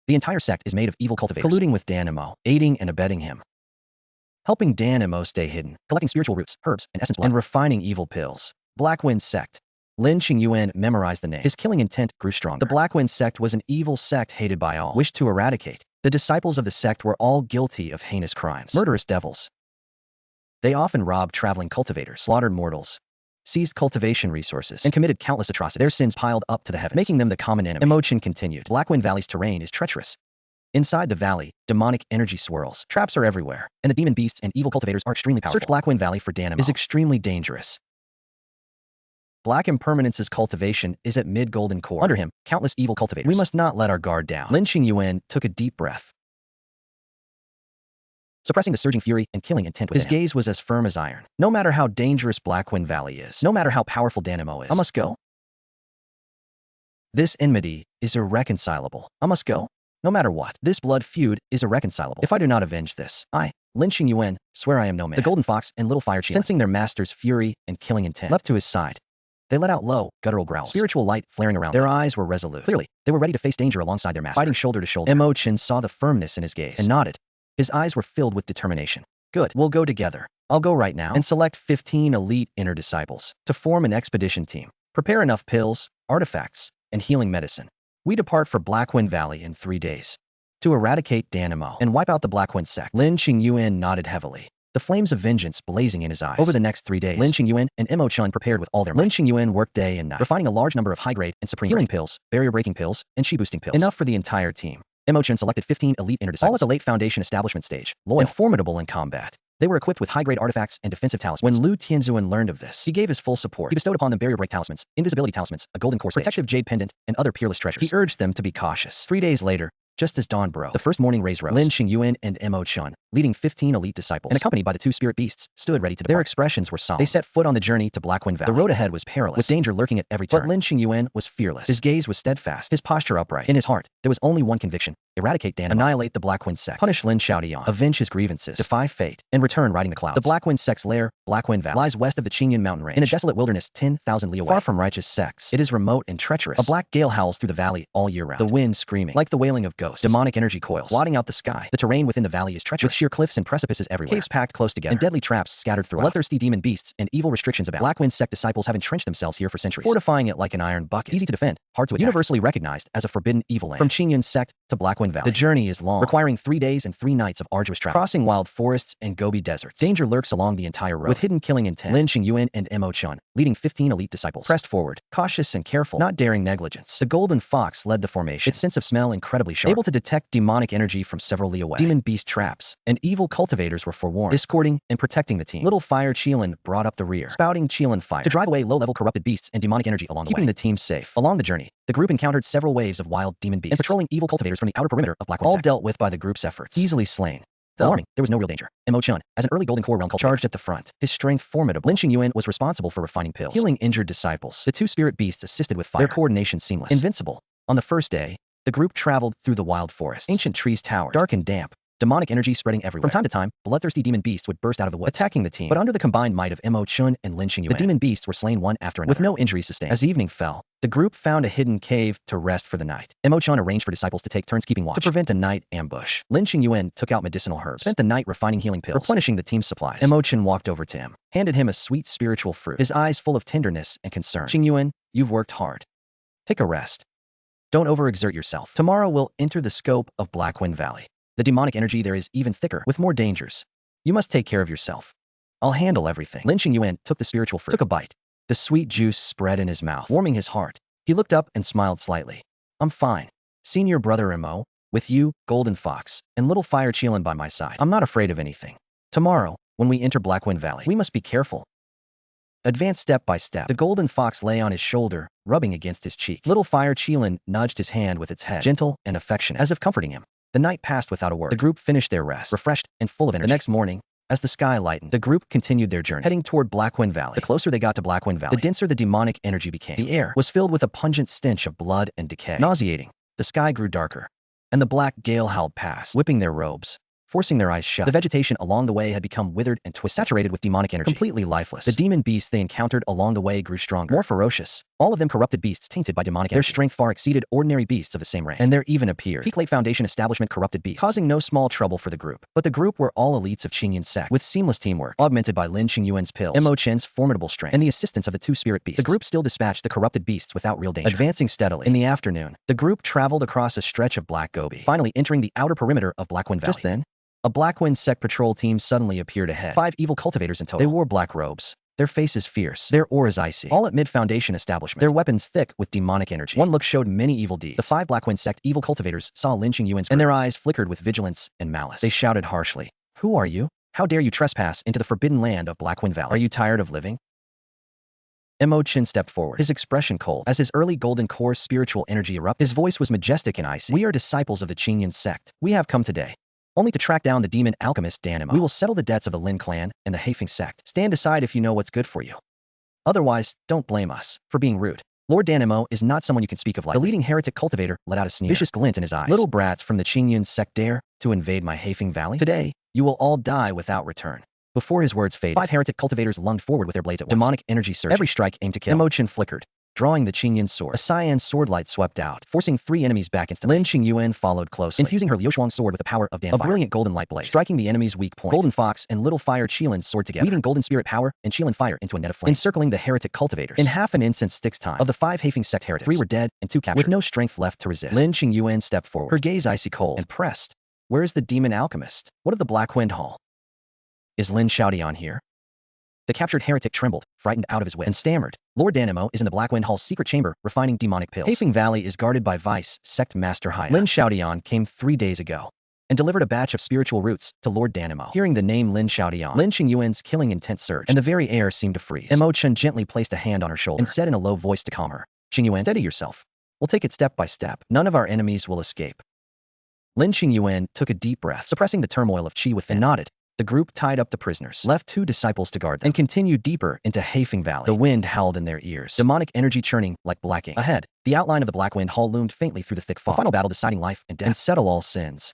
The entire sect is made of evil cultivators, colluding with Danimo, aiding and abetting him, helping Danimo stay hidden, collecting spiritual roots, herbs, and essence blood, and refining evil pills. Blackwind sect. Lin Qingyuan memorized the name. His killing intent grew stronger. The Blackwind sect was an evil sect hated by all, wished to eradicate. The disciples of the sect were all guilty of heinous crimes, murderous devils. They often robbed traveling cultivators, slaughtered mortals, seized cultivation resources, and committed countless atrocities. Their sins piled up to the heavens, making them the common enemy. Imochen continued. Blackwind Valley's terrain is treacherous. Inside the valley, demonic energy swirls. Traps are everywhere, and the demon beasts and evil cultivators are extremely powerful. Search Blackwind Valley for Danimo. Is extremely dangerous. Black Impermanence's cultivation is at mid-golden core. Under him, countless evil cultivators. We must not let our guard down. Lin Qingyuan took a deep breath, suppressing the surging fury and killing intent within him. His gaze was as firm as iron. No matter how dangerous Blackwind Valley is, no matter how powerful Danimo is, I must go. This enmity is irreconcilable. I must go. No matter what, this blood feud is irreconcilable. If I do not avenge this, I, Lin Qingyuan, swear I am no man. The Golden Fox and Little Fire Chief, sensing their master's fury and killing intent, leapt to his side. They let out low, guttural growls, spiritual light flaring around them. Their eyes were resolute. Clearly, they were ready to face danger alongside their master, fighting shoulder to shoulder. Imochen saw the firmness in his gaze and nodded. His eyes were filled with determination. Good, we'll go together. I'll go right now and select 15 elite inner disciples to form an expedition team. Prepare enough pills, artifacts, and healing medicine. We depart for Blackwind Valley in 3 days to eradicate Danimo and wipe out the Blackwind sect. Lin Qingyuan nodded heavily, the flames of vengeance blazing in his eyes. Over the next 3 days, Lin Qingyuan and Imo-chun prepared with all their might. Lin Qingyuan worked day and night, refining a large number of high-grade and supreme healing pills, barrier-breaking pills, and chi-boosting pills. Enough for the entire team. Imo-chun selected 15 elite inner disciples, all at the late Foundation establishment stage, loyal and formidable in combat. They were equipped with high-grade artifacts and defensive talismans. When Lu Tianzuan learned of this, he gave his full support. He bestowed upon them barrier break talismans, invisibility talismans, a golden core stage, protective jade pendant, and other peerless treasures. He urged them to be cautious. 3 days later, just as dawn broke, the first morning rays rose. Lin Qingyuan and Imo-chun, leading 15 elite disciples, and accompanied by the 2 spirit beasts, stood ready to depart. Their expressions were solemn. They set foot on the journey to Blackwind Valley. The road ahead was perilous, with danger lurking at every turn. But Lin Qingyuan was fearless. His gaze was steadfast, his posture upright. In his heart, there was only one conviction: eradicate Danimo, annihilate the Blackwind sect, punish Lin Xiaodian, avenge his grievances, defy fate, and return riding the clouds. The Blackwind sect's lair Blackwind Valley lies west of the Qingyun mountain range, in a desolate wilderness 10,000 li away. Far from righteous sects, it is remote and treacherous. A black gale howls through the valley all year round, the wind screaming like the wailing of ghosts. Demonic energy coils, blotting out the sky. The terrain within the valley is treacherous, with sheer cliffs and precipices everywhere, caves packed close together, and deadly traps scattered throughout. Bloodthirsty demon beasts and evil restrictions abound. Blackwind sect disciples have entrenched themselves here for centuries, fortifying it like an iron bucket. Easy to defend, hard to attack. Universally recognized as a forbidden evil land. From Qingyun sect to Blackwind Valley, the journey is long, requiring 3 days and 3 nights of arduous travel, crossing wild forests and Gobi deserts. Danger lurks along the entire road, with hidden killing intent. Lin Qingyuan and Mo Chun, leading 15 elite disciples, pressed forward, cautious and careful, not daring negligence. The golden fox led the formation, its sense of smell incredibly sharp, able to detect demonic energy from several li away. Demon beast traps and evil cultivators were forewarned, escorting and protecting the team. Little fire Qilin brought up the rear, spouting Qilin fire to drive away low-level corrupted beasts and demonic energy along the way, keeping the team safe. Along the journey, the group encountered several waves of wild demon beasts and patrolling evil cultivators from the outer perimeter of Blackwind, all dealt with by the group's efforts, easily slain. Alarming, there was no real danger. Mo Chun, as an early Golden Core realm cultivator, charged at the front, his strength formidable. Lin Qingyuan was responsible for refining pills, healing injured disciples. The 2 spirit beasts assisted with fire, their coordination seamless. Invincible. On the first day, the group traveled through the wild forest. Ancient trees towered, dark and damp, demonic energy spreading everywhere. From time to time, bloodthirsty demon beasts would burst out of the woods, attacking the team. But under the combined might of Mo Chun and Lin Qingyuan, the demon beasts were slain one after another, with no injuries sustained. As evening fell, the group found a hidden cave to rest for the night. Mo Chun arranged for disciples to take turns keeping watch to prevent a night ambush. Lin Qingyuan took out medicinal herbs, spent the night refining healing pills, replenishing the team's supplies. Mo Chun walked over to him, handed him a sweet spiritual fruit, his eyes full of tenderness and concern. Qingyuan, you've worked hard. Take a rest. Don't overexert yourself. Tomorrow we'll enter the scope of Blackwind Valley. The demonic energy there is even thicker, with more dangers. You must take care of yourself. I'll handle everything. Lin Qingyuan took the spiritual fruit, took a bite. The sweet juice spread in his mouth, warming his heart. He looked up and smiled slightly. I'm fine. Senior brother Mo, with you, Golden Fox, and little Fire Qilin by my side. I'm not afraid of anything. Tomorrow, when we enter Blackwind Valley, we must be careful. Advance step by step. The Golden Fox lay on his shoulder, rubbing against his cheek. Little Fire Qilin nudged his hand with its head, gentle and affectionate, as if comforting him. The night passed without a word. The group finished their rest, refreshed and full of energy. The next morning, as the sky lightened, the group continued their journey, heading toward Blackwind Valley. The closer they got to Blackwind Valley, the denser the demonic energy became. The air was filled with a pungent stench of blood and decay. Nauseating, the sky grew darker, and the black gale howled past, whipping their robes, forcing their eyes shut. The vegetation along the way had become withered and twisted, saturated with demonic energy, completely lifeless. The demon beasts they encountered along the way grew stronger, more ferocious, all of them corrupted beasts tainted by demonic energy. Their strength far exceeded ordinary beasts of the same rank, and there even appeared Peak Lake Foundation establishment corrupted beasts, causing no small trouble for the group. But the group were all elites of Qingyun sect, with seamless teamwork, augmented by Lin Qingyuan's pills, Mo Chen's formidable strength, and the assistance of the 2 spirit beasts. The group still dispatched the corrupted beasts without real danger. Advancing steadily, in the afternoon, the group traveled across a stretch of Black Gobi, finally entering the outer perimeter of Blackwind Valley. Just then, a Blackwind sect patrol team suddenly appeared ahead. 5 evil cultivators in total. They wore black robes, their faces fierce, their auras icy, all at mid-foundation establishment, their weapons thick with demonic energy. One look showed many evil deeds. The 5 Blackwind sect evil cultivators saw Lin Qingyuan's group, and their eyes flickered with vigilance and malice. They shouted harshly, "Who are you? How dare you trespass into the forbidden land of Blackwind Valley? Are you tired of living?" Mo Chin stepped forward, his expression cold, as his early Golden Core spiritual energy erupted. His voice was majestic and icy. "We are disciples of the Qingyun sect. We have come today only to track down the demon alchemist Danimo. We will settle the debts of the Lin clan and the Haifeng sect. Stand aside if you know what's good for you. Otherwise, don't blame us for being rude." Lord Danimo is not someone you can speak of lightly. The leading heretic cultivator let out a sneer, vicious glint in his eyes. "Little brats from the Qingyun sect dare to invade my Haifeng Valley? Today, you will all die without return." Before his words faded, 5 heretic cultivators lunged forward with their blades at once. Demonic energy surged. Every strike aimed to kill. Mo Chin flickered, drawing the Qingyun sword. A cyan sword light swept out, forcing 3 enemies back instantly. Lin Qingyuan followed closely, infusing her Liuxuang sword with the power of Dan fire. A brilliant golden light blaze, striking the enemy's weak point. Golden Fox and Little Fire Qilin soared together, weaving golden spirit power and Qilin fire into a net of flame, encircling the heretic cultivators. In half an incense stick's time, of the 5 Haifeng sect heretics, 3 were dead and 2 captured, with no strength left to resist. Lin Qingyuan stepped forward, her gaze icy cold, and pressed. "Where is the demon alchemist? What of the Blackwind Hall? Is Lin Xiaodian here?" The captured heretic trembled, frightened out of his wits, and stammered. "Lord Danimo is in the Blackwind Hall's secret chamber, refining demonic pills. Haifeng Valley is guarded by Vice, Sect Master Haya. Lin Xiaodian came 3 days ago and delivered a batch of spiritual roots to Lord Danimo." Hearing the name Lin Xiaodian, Lin Qingyuan's killing intent surged, and the very air seemed to freeze. Mo Chen gently placed a hand on her shoulder and said in a low voice to calm her, "Qingyuan, steady yourself. We'll take it step by step. None of our enemies will escape." Lin Qingyuan took a deep breath, suppressing the turmoil of qi within, and nodded. The group tied up the prisoners, left 2 disciples to guard them, and continued deeper into Haifeng Valley. The wind howled in their ears, demonic energy churning like black ink. Ahead, the outline of the Blackwind Hall loomed faintly through the thick fog. The final battle deciding life and death and settle all sins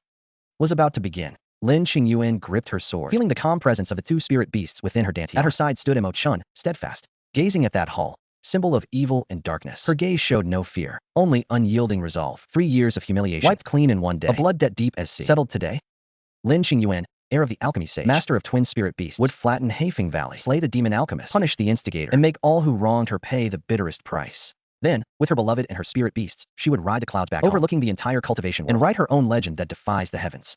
was about to begin. Lin Qingyuan gripped her sword, feeling the calm presence of the two spirit beasts within her dantian. At her side stood Imo Chun, steadfast, gazing at that hull, symbol of evil and darkness. Her gaze showed no fear, only unyielding resolve. 3 years of humiliation, wiped clean in one day. A blood debt deep as sea, settled today. Lin Qingyuan, heir of the alchemy sage, master of twin spirit beasts, would flatten Haifeng Valley, slay the demon alchemist, punish the instigator, and make all who wronged her pay the bitterest price. Then, with her beloved and her spirit beasts, she would ride the clouds back overlooking the entire cultivation world, and write her own legend that defies the heavens.